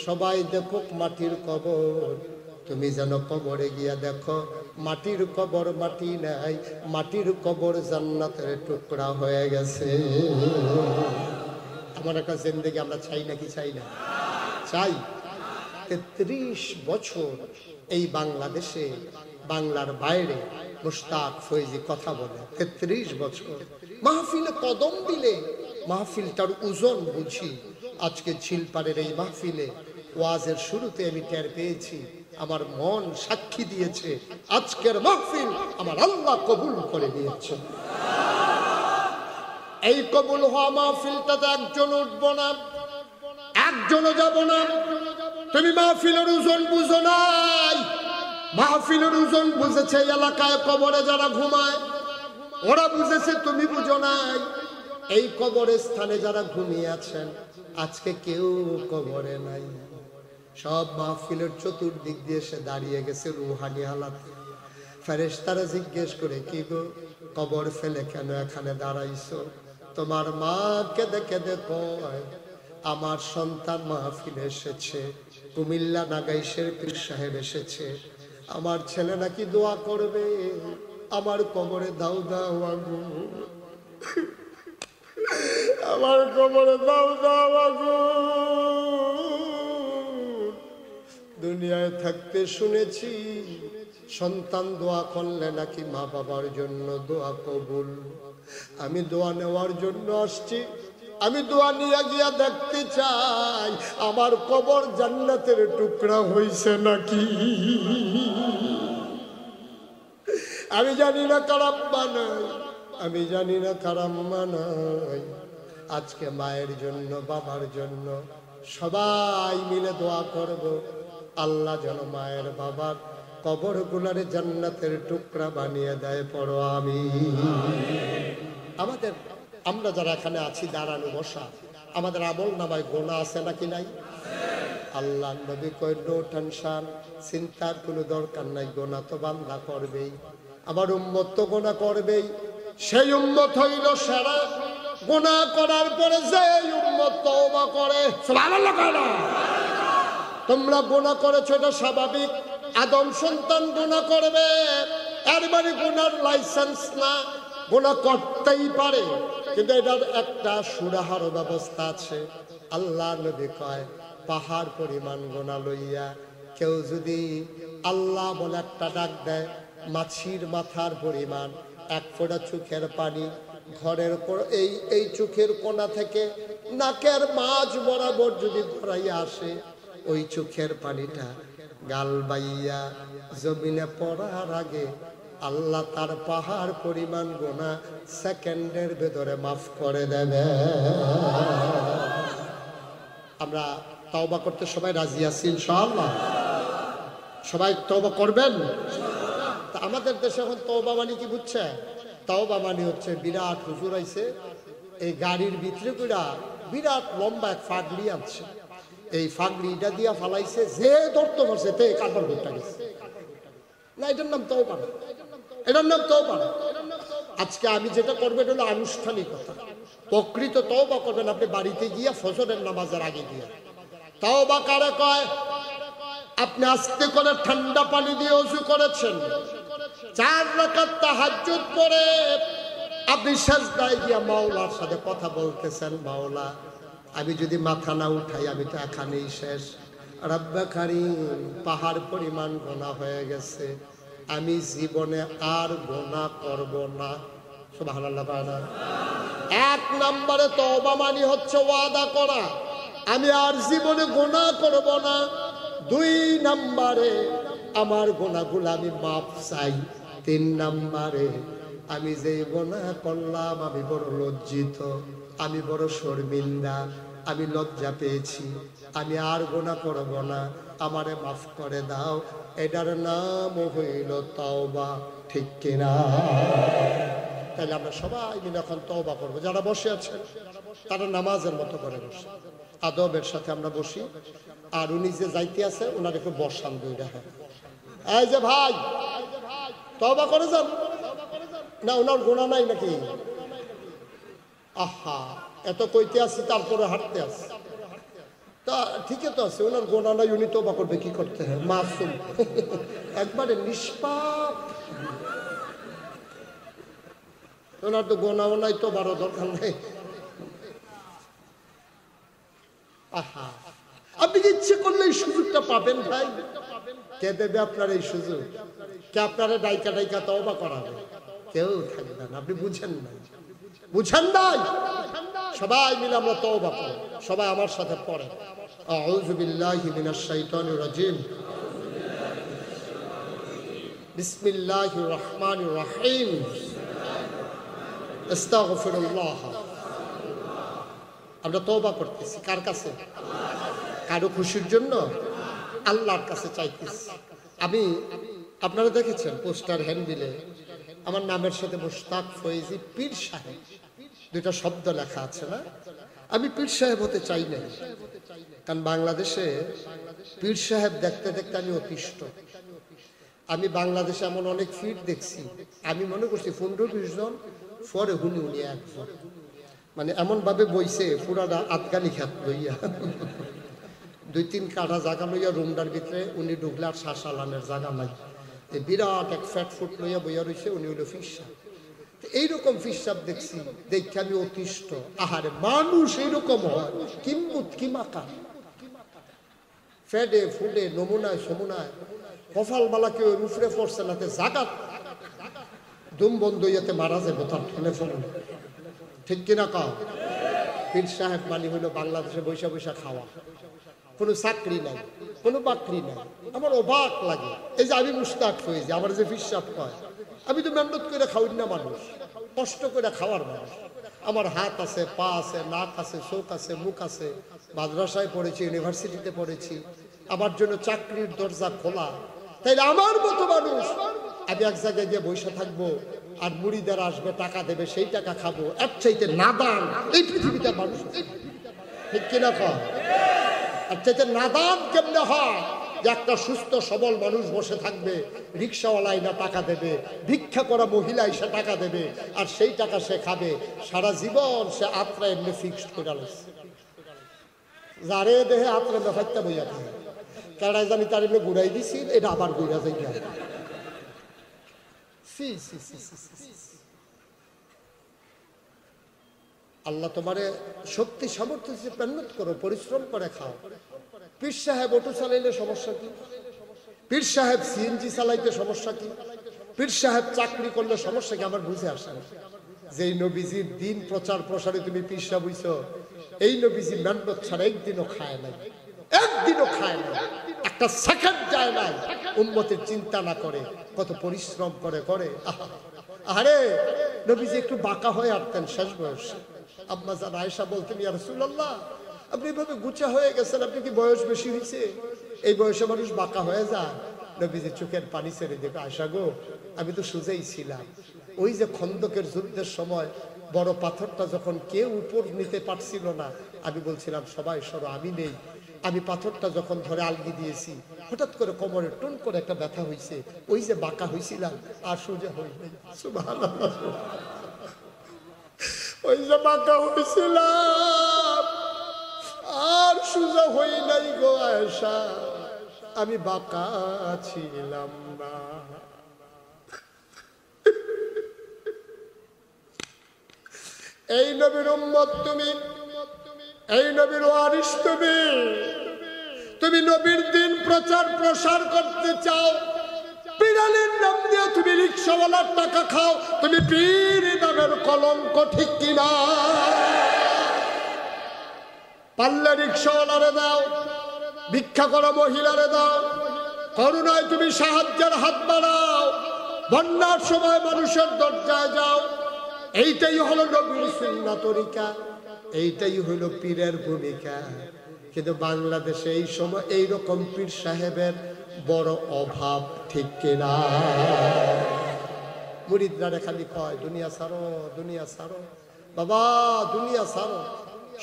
সবাই দেখো মাটির কবর, তুমি যেন কবরে গিয়া দেখো মাটির কবর মাটি নাই, মাটির কবর জান্নাতের টুকরা হয়ে গেছে। এমন একটা জিন্দেগি আমরা চাই নাকি চাই না? চাই। 33 বছর এই বাংলাদেশে, বাংলার বাইরে মুশতাক ফয়েজি কথা বলে। 33 বছর মাহফিলে কদম দিলে মাহফিলটার ওজন বুঝি। আজকে ঝিলপাড়ের এই মাহফিলে ওয়াজের শুরুতে আমি টের পেয়েছি, আমার মন সাক্ষী দিয়েছে, আজকের মাহফিল আমার আল্লাহ কবুল করে দিয়েছে। এই কবুল হওয়া মাহফিলটাতে একজন উঠবো না, একজনও যাব না। তুমি মাহফিলের ওজন বুঝো নাই। মাহফিলের ওজন বুঝেছে এলাকায় কবরে যারা ঘুমায়, ওরা বুঝেছে, তুমি বুঝো নাই। এই কবরের স্থানে যারা ঘুমিয়ে আছেন, আজকে কেউ কবরে নাই। সব মাহফিলের চতুর্দিক দিয়ে সে দাঁড়িয়ে গেছে রুহানি হালাতে। ফেরেশতারা জিজ্ঞেস করে, কি গো, কবর ফেলে কেন এখানে দাঁড়াইছো? তোমার মা কেঁদে কেঁদে কয়, আমার সন্তান মাহফিলে এসেছে, কুমিল্লা নাগাইশের পীর সাহেব এসেছে, আমার ছেলে নাকি দোয়া করবে, আমার কবরে দাও দাও আগুন, আমার কবরে দাও দাও আগুন। দুনিয়ায় থাকতে শুনেছি সন্তান দোয়া করলে নাকি মা বাবার জন্য দোয়া কবুল। আমি দোয়া নেওয়ার জন্য আসছি, আমি দোয়া নিয়ে গিয়া দেখতে চাই আমার কবর জান্নাতের টুকরা হইছে নাকি। আমি জানি না কার আব্বা নাই, আমি জানি না কার আম্মা নাই, আজকে মায়ের জন্য বাবার জন্য সবাই মিলে দোয়া করব, আল্লাহ যেন মায়ের বাবার কবর গুলারে জান্নাতের টুকরা বানিয়ে দেয়। পড়ো আমিন। আমরা যারা এখানে আছি দাঁড়ানো বসা, আমাদের আমল নামায় গোনা আছে নাকি নাই? আল্লাহ নবী কয় নো টেনশন, চিন্তার কোনো দরকার নাই, গোনা তো বান্দা করবেই, আমার উম্মত তো গোনা করবেই। সেই উম্মত হইল সেরা, গোনা করার পরে যে উম্মত তওবা করে। সুবহানাল্লাহ কয়না? তোমরা গোনা করেছো এটা স্বাভাবিক, আদম সন্তান গোনা করবে, এর মানে গোনার লাইসেন্স না, গোনা করতেই পারে, কিন্তু এটার একটা সুরাহার ব্যবস্থা আছে। আল্লাহ নবী কয় পাহাড় পরিমাণ গোনা লইয়া কেউ যদি আল্লাহ বলে একটা ডাক দেয়, মাছির মাথার পরিমাণ এক ফোঁটা চোখের পানি ঘরের এই চোখের কোণা থেকে নাকের মাঝ বরাবর যদি ঘুরাইয়া আসে, ওই চোখের পানিটা গাল বাইয়া জমিনে পড়ার আগে আল্লাহ তার পাহাড় পরিমাণ গোনা সেকেন্ডের ভেতরে মাফ করে দেবে। আমরা তওবা করতে সবাই রাজি আছি ইনশাআল্লাহ? সবাই তওবা করবেন? তা আমাদের দেশে এখন তওবা মানে কি বুঝছে? তওবা মানে হচ্ছে বিরাট হুজুর আইছে, এই গাড়ির ভিতরে কইরা বিরাট লম্বা এক ফাগড়ি আছে, এই ফাগড়িটা দিয়া ফালাইছে, যে ধরতে পারছে তে কারবার করতে গেছে না, এটার নাম তওবা না, এটার নাম তওবা না। আজকে আমি যেটা করবো এটা হলো আনুষ্ঠানিকতা। প্রকৃত তওবা করবেন আপনি বাড়িতে গিয়া ফজরের নামাজের আগে গিয়া। তওবা কারে কয়? আপনি আস্তে করে ঠান্ডা পানি দিয়ে ওযু করেছেন, 4 রাকাত তাহাজ্জুদ পড়ে আপনি সিজদায় গিয়া মাওলার সাথে কথা বলতেছেন, মাওলা আমি যদি মাথা না উঠাই আমি তো এখানেই শেষ, রব্বে কারীম পাহাড় পরিমাণ গুনাহ হয়ে গেছে, আমি জীবনে আর গুনাহ করব না। সুবহানাল্লাহ। এক নম্বরে তওবা মানে হচ্ছে ওয়াদা করা, আমি আর জীবনে গুনাহ করব না। 2 নম্বরে আমার গুনাহগুলো আমি মাফ চাই। 3 নম্বরে আমি যে গুনাহ করলাম আমি বড় লজ্জিত, আমি বড় শর্মিন্দা, আমি লজ্জা পেয়েছি, আমি আর গুনাহ করব না, আমারে মাফ করে দাও। এটার নাম হইল তওবা। ঠিক কিনা? তাহলে আমরা সবাই মিলে এখন তওবা করবো। যারা বসে আছেন তারা নামাজের মতো করে বসে, আদবের সাথে আমরা বসি। আর উনি যে যাইতে আছে ওনার একটু বসান 2 টাকা। এই যে ভাই তওবা করে যান না, ওনার গুনাহ নাই নাকি? আহা, এত কইতে আসি তারপরে হাঁটতে আসি, তা ঠিকই তো আছে, ওনার গুনাহ নাই, উনি তওবা করবে, কি করতে হয়? মাসুম, একবারে নিষ্পাপ, ওনার তো গুনাহ নাই, তো বড় দরকার নাই। আহা, আপনি ইচ্ছে করলে এই সুযোগটা পাবেন ভাই। কে দেবে আপনার এই সুযোগ? কে আপনারা ডাইকা ডাইকা তওবা করাবে? কেউ থাকবে না। আপনি বুঝেন নাই, বুঝেন নাই। সবাই মিলে আমরা তওবা করি। সবাই আমার সাথে পড়ে, আউযু বিল্লাহি মিনাশ শাইতানির রাজিম, বিসমিল্লাহির রহমানির রহিম, আস্তাগফিরুল্লাহ। আমরা তওবা করতেছি কার কাছে? কারো খুশির জন্য? আল্লাহর কাছে চাইতেছি। আমি আপনারা দেখেছেন পোস্টার হ্যান্ডবিলে আমার নামের সাথে মুশতাক ফয়েজি পীর সাহেব 2টা শব্দ লেখা আছে না? আমি পীর সাহেব হতে চাই না, কারণ বাংলাদেশে পীর সাহেব দেখতে দেখতে আমি অতিষ্ঠ। আমি বাংলাদেশে এমন অনেক ফিট দেখছি, আমি মনে করছি 15-20 জন, পরে উনি একজন, মানে এমন ভাবে বইছে পুরাটা আতগানি খ্যাত লইয়া 2-3 কাঠা জায়গা লইয়া রুমটার ভিতরে উনি ঢুকলে আর শ্বাসালানের জায়গা নাই, বিরাট এক ফ্যাট ফুট লইয়া বইয়া রয়েছে, উনি হলো ফিসাব। এইরকম ফিসাব দেখছি, দেখে আমি অতিষ্ঠ। আহারে, মানুষ এইরকম হয় কিম্বুত কিমাকা, ফেডে ফুডে নমুনায় সমুনায়, কপাল মালা কেউ রুফরে পড়ছে নাতে জাগাত দুম বন্ধ ইয়াতে মারা যাবে তার ফলে ফলে। ঠিক কিনা কাও? পীর সাহেব মানে হইলো বাংলাদেশে বৈশা বৈশা খাওয়া, কোনো চাকরি নাই, কোনো বাকরি নাই। আমার অবাক লাগে, এই যে আমি মুশতাক হয়েছি, আমার যে ফিসাব কয়, আমি তো মেহনত করে খাওয়াই না মানুষ, কষ্ট করে খাওয়ার মানুষ। আমার হাত আছে, পা আছে, নাক আছে, চোখ আছে, মুখ আছে, মাদ্রাসায় পড়েছি, ইউনিভার্সিটিতে পড়েছি, আমার জন্য চাকরির দরজা খোলা। তাইলে আমার মতো মানুষ আমি এক জায়গায় গিয়ে বসে থাকবো আর মুড়িদার আসবে, টাকা দেবে, সেই টাকা খাবো, এর চাইতে নাদান এই পৃথিবীতে মানুষ আছে? ঠিক কিনা কর? এর চাইতে নাদান কেমনে হয় যে একটা সুস্থ সবল মানুষ বসে থাকবে, রিক্সাওয়ালা না টাকা দেবে, ভিক্ষা করা মহিলা এসে টাকা দেবে, আর সেই টাকা সে খাবে সারা জীবন। সে আত্রা এমনি ফিক্সড করে আলাইছে, যারে দেহে আত্রা বেফাইতে বইয়া থাকে, কেড়াই জানি তার এমনি ঘুরাই দিছি, এটা আবার ঘুরা যাই। আল্লাহ তোমারে শক্তি সামর্থ্য মেহনত করো, পরিশ্রম করে খাও। পীর সাহেব অটো চালাইলে সমস্যা কি? পীর সাহেব সিএনজি চালাইতে সমস্যা কি? পীর সাহেব চাকরি করলে সমস্যা কি? আমার বুঝে আসে না। যেই নবীজির দিন প্রচার প্রসারে তুমি পীর সাহেব হইছো, এই নবীজি মেহনত ছাড়া একদিনও খায় নাই, একদিনও খায় না, একটা সেকেন্ড যায় নাই উম্মতের চিন্তা না করে, কত পরিশ্রম করে করে। আরে নবীজি একটু বাঁকা হয়ে আসতেন শেষ বয়সে। আম্মা জান আয়েশা বলতেন, ইয়া রাসূলুল্লাহ, আপনি এভাবে গুছা হয়ে গেছেন, আপনি কি বয়স বেশি হয়েছে? এই বয়সে মানুষ বাঁকা হয়ে যায়। নবীজি চোখের পানি ছেড়ে দেবে, আয়েশা গো, আমি তো সোজাই ছিলাম। ওই যে খন্দকের যুদ্ধের সময় বড় পাথরটা যখন কেউ উপর নিতে পারছিল না, আমি বলছিলাম সবাই সরো, আমি নেই। আমি পাথরটা যখন ধরে আলগি দিয়েছি, হঠাৎ করে কোমরে টুন করে একটা ব্যথা হয়েছে, ওই যে বাঁকা হয়েছিলাম আর সোজা হই নাই। সুবহানাল্লাহ, ওই যে বাঁকা হয়েছিলাম আর সোজা হই নাই গো আয়েশা, আমি বাঁকা ছিলাম না। এই নবীর উম্মত তুমি, এই নবীর ওয়ারিস তুমি, তুমি নবীর দিন প্রচার প্রসার করতে চাও, পীরের নাম দিয়ে তুমি রিক্সাওয়ালার টাকা খাও, তুমি পীর নামের কলঙ্ক, ঠিক কিনা? পারলে রিক্সাওয়ালারে দাও, ভিক্ষা করা মহিলারে দাও, করুণায় তুমি সাহায্যের হাত বাড়াও, বন্যার সময় মানুষের দরজায় যাও। এইটাই হলো নবীর সুন্নাত তরিকা, এইটাই হলো পীরের ভূমিকা। কিন্তু বাংলাদেশে এই সময় এইরকম পীর সাহেবের বড় অভাব, ঠিক কিনা? মুরিদরা খালি কয় দুনিয়া ছাড়ো, দুনিয়া ছাড়ো, বাবা দুনিয়া ছাড়ো।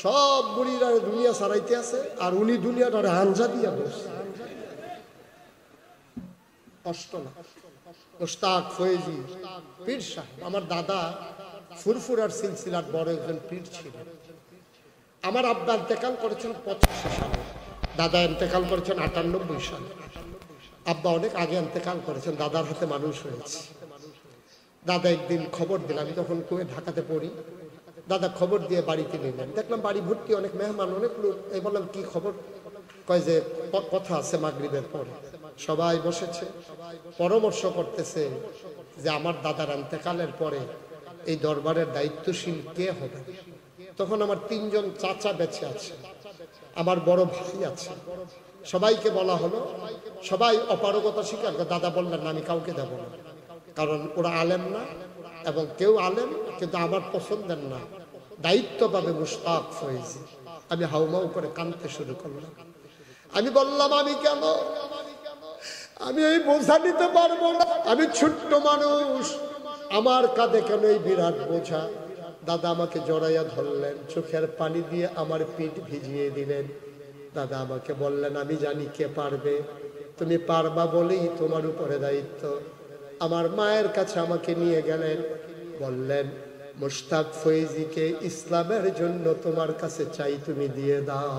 সব মুরিদরা দুনিয়া ছাড়াইতে আছে, আর উনি দুনিয়াটারে আঞ্জা দিয়া বসছে। কষ্ট না? মুশতাক ফয়েজি পীর সাহেব, আমার দাদা ফুরফুরার সিলসিলার বড় একজন পীর ছিলেন। আমার আব্বা ইন্তেকাল করেছেন 85 সালে, দাদা ইন্তেকাল করেছেন 98 সালে। আব্বা অনেক আগে ইন্তেকাল করেছেন, দাদার হাতে মানুষ হয়েছে। দাদা একদিন খবর দিল, আমি তখন কুয়ে ঢাকাতে পড়ি, দাদা খবর দিয়ে বাড়িতে নিলেন। দেখলাম বাড়ি ভর্তি অনেক মেহমান, অনেক লোক। এই বললাম কি খবর? কয় যে কথা আছে মাগরিবের পরে। সবাই বসেছে, পরামর্শ করতেছে যে আমার দাদার ইন্তেকালের পরে এই দরবারের দায়িত্বশীল কে হবে। তখন আমার 3 জন চাচা বেঁচে আছে, আমার বড় ভাই আছে। সবাইকে বলা হলো, সবাই অপারগতা স্বীকার করে। দাদা বললেন না, আমি কাউকে দেব না, কারণ ওরা আলেম না, এবং কেউ আলেম কিন্তু আমার পছন্দের না, দায়িত্ব পাবে মুশতাক ফয়েজি। আমি হাউমাউ করে কাঁদতে শুরু করলাম। আমি বললাম, আমি কেন? আমি এই বোঝা নিতে পারবো না, আমি ছোট্ট মানুষ, আমার কাঁধে কেন এই বিরাট বোঝা? দাদা আমাকে জড়াইয়া ধরলেন, চোখের পানি দিয়ে আমার পিঠ ভিজিয়ে দিলেন। দাদা আমাকে বললেন, আমি জানি কে পারবে, তুমি পারবা বলেই তোমার উপরে দায়িত্ব। আমার মায়ের কাছে আমাকে নিয়ে গেলেন, বললেন মুশতাক ফয়েজিকে ইসলামের জন্য তোমার কাছে চাই, তুমি দিয়ে দাও।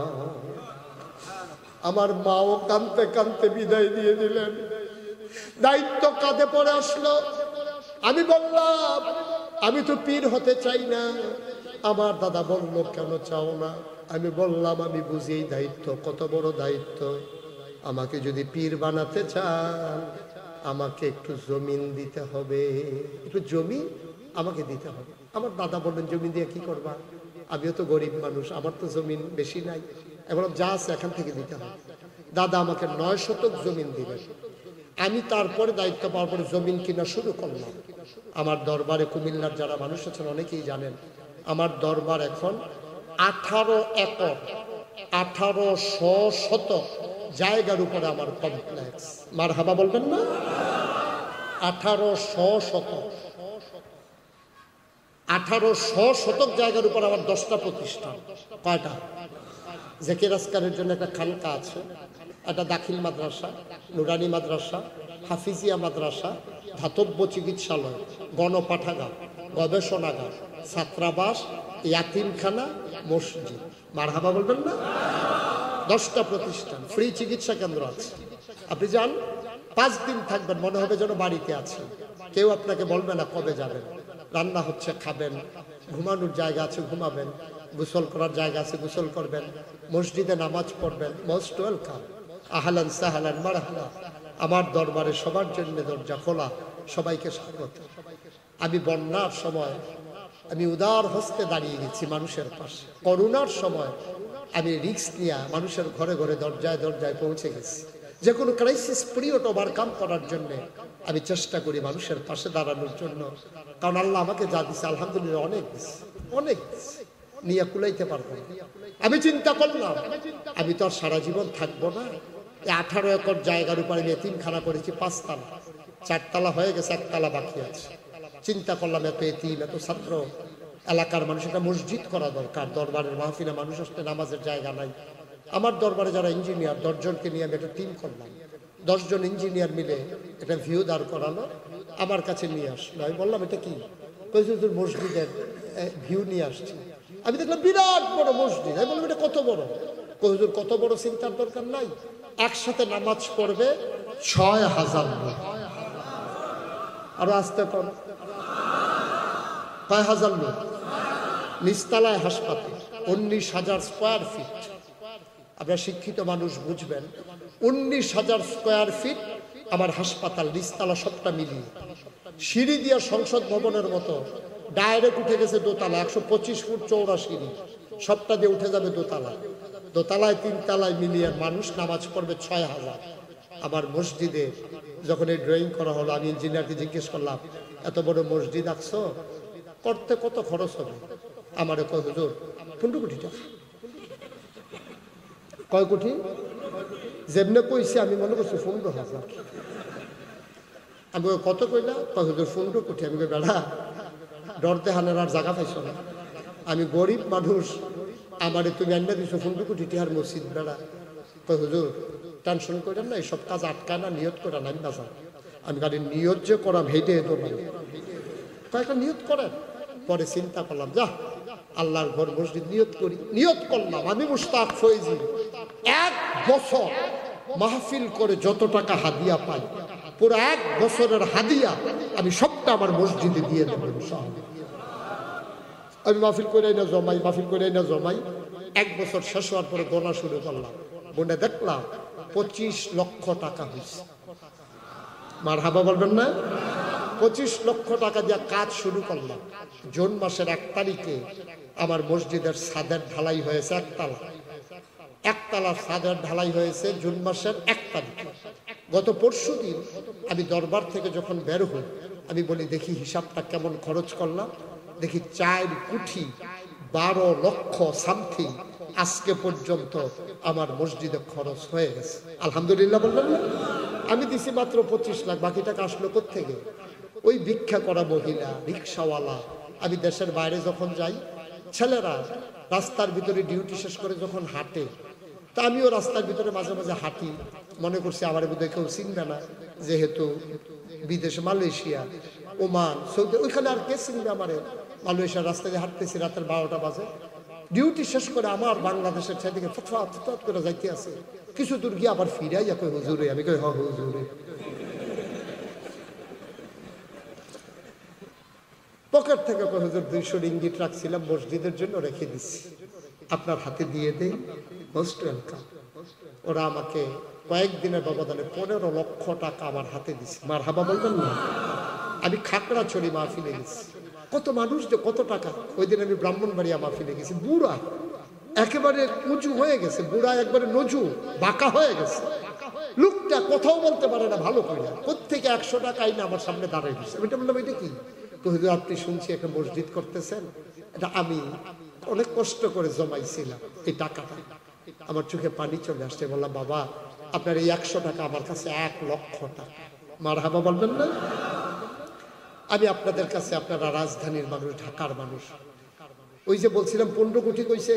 আমার মাও কাঁদতে কাঁদতে বিদায় দিয়ে দিলেন। দায়িত্ব কাঁধে পড়ে আসলো। আমি বললাম, আমি তো পীর হতে চাই না। আমার দাদা বলল, কেন চাও না? আমি বললাম, আমি বুঝি এই দায়িত্ব কত বড় দায়িত্ব। আমাকে যদি পীর বানাতে চান, আমাকে একটু জমিন দিতে হবে, একটু জমি আমাকে দিতে হবে। আমার দাদা বললেন, জমি দিয়ে কি করবা? আমিও তো গরিব মানুষ, আমার তো জমিন বেশি নাই। এখন যা আছে এখান থেকে দিতে হবে। দাদা আমাকে 9 শতক জমিন দিলেন। আমি তারপরে দায়িত্ব পাওয়ার পরে জমিন কিনা শুরু করলাম। আমার দরবারে কুমিল্লার যারা মানুষ আছেন অনেকেই জানেন, আমার দরবার এখন 18 একর 1800 শতক জায়গার উপরে আমার কমপ্লেক্স। মারহাবা বলবেন না? 1800 শতক, 1800 শতক জায়গার উপর আমার 10টা প্রতিষ্ঠান। কয়টা? জাকির আসকারের জন্য একটা খানকা আছে, একটা দাখিল মাদ্রাসা, নুরানি মাদ্রাসা, হাফিজিয়া মাদ্রাসা, ধাতব্য চিকিৎসালয়, গণপাঠাগার, গবেষণাগার, ছাত্রাবাস, ইয়াতিমখানা, মসজিদ। মারহাবা বলবেন না? 10টা প্রতিষ্ঠান, ফ্রি চিকিৎসা কেন্দ্র আছে। আপনি যান, 5 দিন থাকবেন, মনে হবে যেন বাড়িতে আছেন। কেউ আপনাকে বলবে না কবে যাবেন। রান্না হচ্ছে, খাবেন, ঘুমানোর জায়গা আছে, ঘুমাবেন, গোসল করার জায়গা আছে, গোসল করবেন, মসজিদে নামাজ পড়বেন। মোস্ট ওয়েলকাম, আহলান সাহলান মারহাবা। আমার দরবারে সবার জন্য দরজা খোলা, সবাইকে স্বাগত। আমি বন্যার সময় আমি উদার হস্তে দাঁড়িয়ে গেছি মানুষের পাশে। করোনার সময় আমি রিস্ক নিয়ে মানুষের ঘরে ঘরে দরজায় দরজায় পৌঁছে গেছি। যে কোনো ক্রাইসিস পিরিয়ড ওভারকাম করার জন্য আমি চেষ্টা করি মানুষের পাশে দাঁড়ানোর জন্য। কারণ আল্লাহ আমাকে যা দিচ্ছে আলহামদুলিল্লাহ অনেক দিচ্ছে, অনেক দিচ্ছে, নিয়ে কুলাইতে পারবো না। আমি চিন্তা করলাম আমি তো আর সারা জীবন থাকবো না। 18 একর জায়গার উপরে আমি এতিমখানা করেছি, 5 তালা, 4 তালা হয়ে গেছে, 1 তালা বাকি আছে। চিন্তা করলাম এত এতিম, এত ছাত্র, এলাকার মানুষ, একটা মসজিদ করা দরকার। দরবারের মাহফিলে মানুষ আসতে নামাজের জায়গা নাই। আমার দরবারে যারা ইঞ্জিনিয়ার 10 জনকে নিয়ে আমি একটা টিম করলাম। 10 জন ইঞ্জিনিয়ার মিলে একটা ভিউ দাঁড় করালো, আমার কাছে নিয়ে আসলো। আমি বললাম এটা কি? তোর মসজিদের ভিউ নিয়ে আসছি। আমি দেখলাম বিরাট বড় মসজিদ। আমি বললাম এটা কত বড়? হুজুর কত বড় চিন্তার দরকার নাই, একসাথে নামাজ পড়বে 6000 লোক। আরো আসতে কর, কয় হাজার লোক? নিচতলায় হাসপাতাল, 19,000 স্কোয়ার ফিট। আপনারা শিক্ষিত মানুষ বুঝবেন, 19,000 স্কোয়ার ফিট আমার হাসপাতাল, নিচতলা সবটা মিলিয়ে। সিঁড়ি দিয়া সংসদ ভবনের মতো ডাইরেক্ট উঠে গেছে দোতলা, 125 ফুট চৌড়া সিঁড়ি, সবটা দিয়ে উঠে যাবে দোতলা। দোতলায় 3 তলায় মিলিয়ে মানুষ নামাজ পড়বে 6000। আমার মসজিদে যখন এই ড্রয়িং করা হলো, আমি ইঞ্জিনিয়ারকে জিজ্ঞেস করলাম এত বড় মসজিদ আঁকছো, করতে কত খরচ হবে? আমারে কয় হুজুর 15 কোটি টাকা। কয় কোটি? যেমনে কইছে আমি মনে করছি 15,000। আমি কত কইলা? কয় হুজুর 15 কোটি। আমি কই বেড়া ডর দেহানের আর জায়গা পাইছো না, আমি গরিব মানুষ, আমারে তুমি আন্না দিছো 15 কোটি টাকার মসজিদ। বেড়া কয় হুজুর টেনশন করেন না, এইসব কাজ আটকায় না, নিয়ত করে না। আমি বাজার, আমি গাড়ি নিয়ত যে করা ভেটে তো না, কয়েকটা নিয়ত করেন। পরে চিন্তা করলাম যা আল্লাহর ঘর মসজিদ নিয়ত করি। নিয়ত করলাম আমি মুশতাক ফয়েজি 1 বছর মাহফিল করে যত টাকা হাদিয়া পাই, পুরো 1 বছরের হাদিয়া আমি সবটা আমার মসজিদে দিয়ে দেবো ইনশাআল্লাহ। আমি মাহফিল করে না জমাই, মাহফিল করে না জমাই। 1 বছর শেষ হওয়ার পরে গোনা শুরু করলাম, গুনে দেখলাম 25 লক্ষ টাকা হয়েছে। মারহাবা বলবেন না? 25 লক্ষ টাকা দিয়ে কাজ শুরু করলাম। জুন মাসের 1 তারিখে আমার মসজিদের ছাদের ঢালাই হয়েছে 1 তালা। 1 তালা ছাদের ঢালাই হয়েছে জুন মাসের 1 তারিখে। গত পরশুদিন আমি দরবার থেকে যখন বের হই, আমি বলি দেখি হিসাবটা কেমন খরচ করলাম। দেখি 4 কোটি 12 লক্ষ সামথিং আজকে পর্যন্ত আমার মসজিদে খরচ হয়ে গেছে। আলহামদুলিল্লাহ বললেন না? আমি দিছি মাত্র 25 লাখ, বাকি টাকা আসলো কোত্থেকে? ওই ভিক্ষা করা মহিলা, রিক্সাওয়ালা। আমি দেশের বাইরে যখন যাই, ছেলেরা রাস্তার ভিতরে ডিউটি শেষ করে যখন হাঁটে, তা আমিও রাস্তার ভিতরে মাঝে মাঝে হাঁটি। মনে করছি আমার বোধহয় কেউ চিনবে না, যেহেতু বিদেশে মালয়েশিয়া, ওমান, সৌদি, ওইখানে আর কে চিনবে আমারে? মালয়েশিয়ার রাস্তা দিয়ে হাঁটতেছি, রাতের 12টা বাজে। ডিউটি শেষ করে আমার বাংলাদেশের ছেলেকে ফটফট ফটফট করে যাইতে আছে। কিছু দূর গিয়ে আবার ফিরাই কই হুজুরে। আমি কই হ হুজুরে। পকেট থেকে কই হুজুর 200 রিঙ্গিট রাখছিলাম মসজিদের জন্য, রেখে দিচ্ছি, আপনার হাতে দিয়ে দেই, মোস্ট ওয়েলকাম। ওরা আমাকে কয়েকদিনের ব্যবধানে 15 লক্ষ টাকা আমার হাতে দিচ্ছে। মারহাবা বলবেন না? আমি খাগড়াছড়ি মাহফিলে গেছি, কত মানুষ যে কত টাকা। ওই দিন আমি ব্রাহ্মণবাড়িয়া মাহফিলে গেছি, বুড়া একেবারে উঁচু হয়ে গেছে, বুড়া একবারে নজু বাঁকা হয়ে গেছে। লোকটা কোথাও বলতে পারে না ভালো করে, কোত্থেকে 100 টাকা আইনা আমার সামনে দাঁড়াই দিচ্ছে। আমি বললাম এটা কি? তো হুজুর আপনি শুনছি একটা মসজিদ করতেছেন, এটা আমি অনেক কষ্ট করে জমাইছিলাম এই টাকাটা। আমার চোখে পানি চলে আসছে। বললাম বাবা আপনার এই 100 টাকা আমার কাছে 1 লক্ষ টাকা। মারহাবা বলবেন না? আমি আপনাদের কাছে, আপনারা রাজধানীর মানুষ, ঢাকার মানুষ, ওই যে বলছিলাম 15 কোটি কইছে,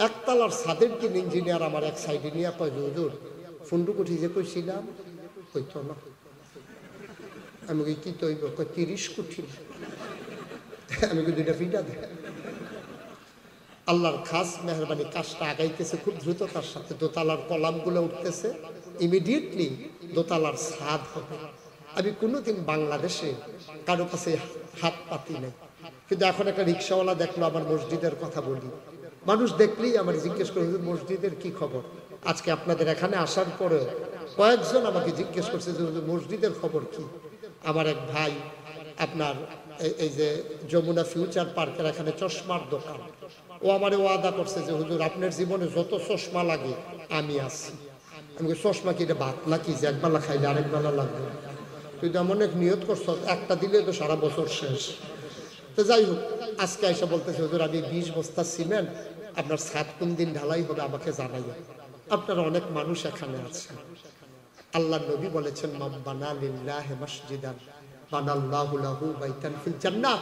একতলার ছাদের তিন ইঞ্জিনিয়ার আমার এক সাইডে নিয়ে কয় হুজুর 15 কোটি যে কইছিলাম হইতো না। আমি কি তো 30 কোটি। আমি দুইটা ফিটা দেয়। আল্লাহর খাস মেহরবানি কাজটা আগাইতেছে খুব দ্রুততার সাথে। দোতলার কলামগুলো উঠতেছে, ইমিডিয়েটলি দোতলার ছাদ হবে। আমি কোনোদিন বাংলাদেশে কারো কাছে হাত পাতি নাই, কিন্তু এখন একটা রিক্সাওয়ালা দেখলো আমার মসজিদের কথা বলি, মানুষ দেখলেই আমার জিজ্ঞেস করে হুজুর মসজিদের কি খবর। আজকে আপনাদের এখানে আসার পরে কয়েকজন আমাকে জিজ্ঞেস করছে যে হুজুর মসজিদের খবর কি। আমার এক ভাই আপনার এই যে যমুনা ফিউচার পার্কের এখানে চশমার দোকান, ও আমারে ওয়াদা করছে যে হুজুর আপনার জীবনে যত চশমা লাগে আমি আছি। আমি চশমা কি এটা ভাত নাকি যে একবেলা খাইলে আরেক বেলা লাগবে? তুই তো এমন এক নিয়ত করছ, একটা দিলে তো সারা বছর শেষ। তো যাই হোক, আজকে এসে বলতেছে হুজুর আমি 20 বস্তা সিমেন্ট, আপনার ছাদ কোন দিন ঢালাই হবে আমাকে জানাইবেন। আপনারা অনেক মানুষ এখানে আছেন। আল্লাহ নবী বলেছেন মান বানা লিল্লাহি মসজিদান বানাল্লাহু লাহু বাইতান ফিল জান্নাহ,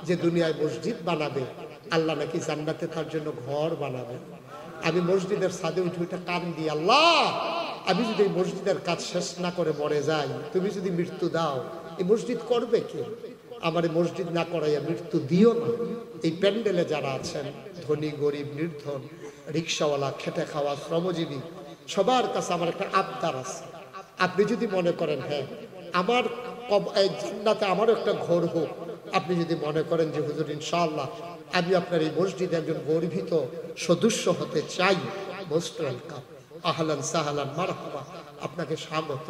যে দুনিয়ায় মসজিদ বানাবে আল্লাহ নাকি জান্নাতে তার জন্য ঘর বানাবেন। আমি মসজিদের ছাদে উঠে উঠে কান দিই, আল্লাহ আমি যদি এই মসজিদের কাজ শেষ না করে মরে যাই, তুমি যদি মৃত্যু দাও এই মসজিদ করবে কে? আমার এই মসজিদ না করাইয়া মৃত্যু দিও না। এই প্যান্ডেলে যারা আছেন, ধনী গরিব নির্ধন, রিক্সাওয়ালা, খেটে খাওয়া শ্রমজীবী, সবার কাছে আমার একটা আবদার আছে। আপনি যদি মনে করেন হ্যাঁ আমার এই জান্নাতে আমারও একটা ঘর হোক, আপনি যদি মনে করেন যে হুজুর ইনশাআল্লাহ আমি আপনার এই মসজিদে একজন গর্বিত সদস্য হতে চাই, মোস্ট ওয়েলকাম, আহলান সাহলান মারহাবা, আপনাকে স্বাগত।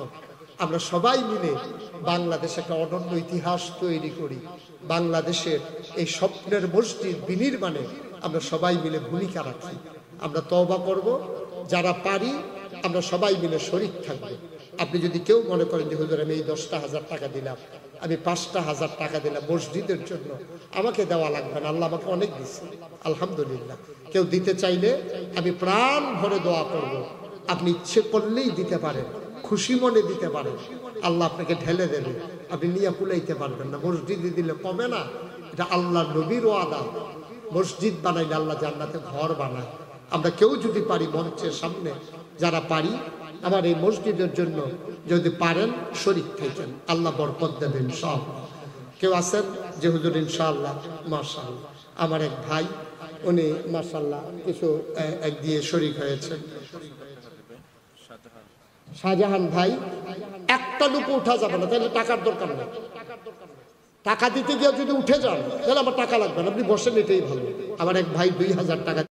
আমরা সবাই মিলে বাংলাদেশে একটা অনন্য ইতিহাস তৈরি করি। বাংলাদেশের এই স্বপ্নের মসজিদ বিনির্মাণে আমরা সবাই মিলে ভূমিকা রাখি। আমরা তওবা করব, যারা পারি আমরা সবাই মিলে শরীক থাকবো। আপনি যদি কেউ মনে করেন যে হুজুর আমি এই 10,000 টাকা দিলাম, আমি 5,000 টাকা দিলাম মসজিদের জন্য, আমাকে দেওয়া লাগবে না, আল্লাহ আমাকে অনেক দিচ্ছে আলহামদুলিল্লাহ। কেউ দিতে চাইলে আমি প্রাণ ভরে দোয়া করব। আপনি ইচ্ছে করলেই দিতে পারেন, খুশি মনে দিতে পারেন, আল্লাহ আপনাকে ঢেলে দেবে, আপনি নিয়ে কুলাইতে পারবেন না। মসজিদে দিলে কমে না, এটা আল্লাহ নবীর ওয়াদা। মসজিদ বানাইলে আল্লাহ জান্নাতে ঘর বানায়। আমরা কেউ যদি পারি মঞ্চের সামনে যারা পারি আমার এই মসজিদের জন্য যদি পারেন শরীক থাকেন, আল্লাহ বরকত দেবেন সব। কেউ আছেন যে হুজুর ইনশাআল্লাহ? মাশাআল্লাহ, আমার এক ভাই উনি মাশাআল্লাহ কিছু এক দিয়ে শরীক হয়েছেন। শাহজাহান ভাই, একটা লোক উঠা যাবে না, তাহলে টাকার দরকার নেই। টাকা দিতে গিয়ে যদি উঠে যান তাহলে আমার টাকা লাগবে না, আপনি বসেন, এটাই ভালো। আমার এক ভাই 2,000 টাকা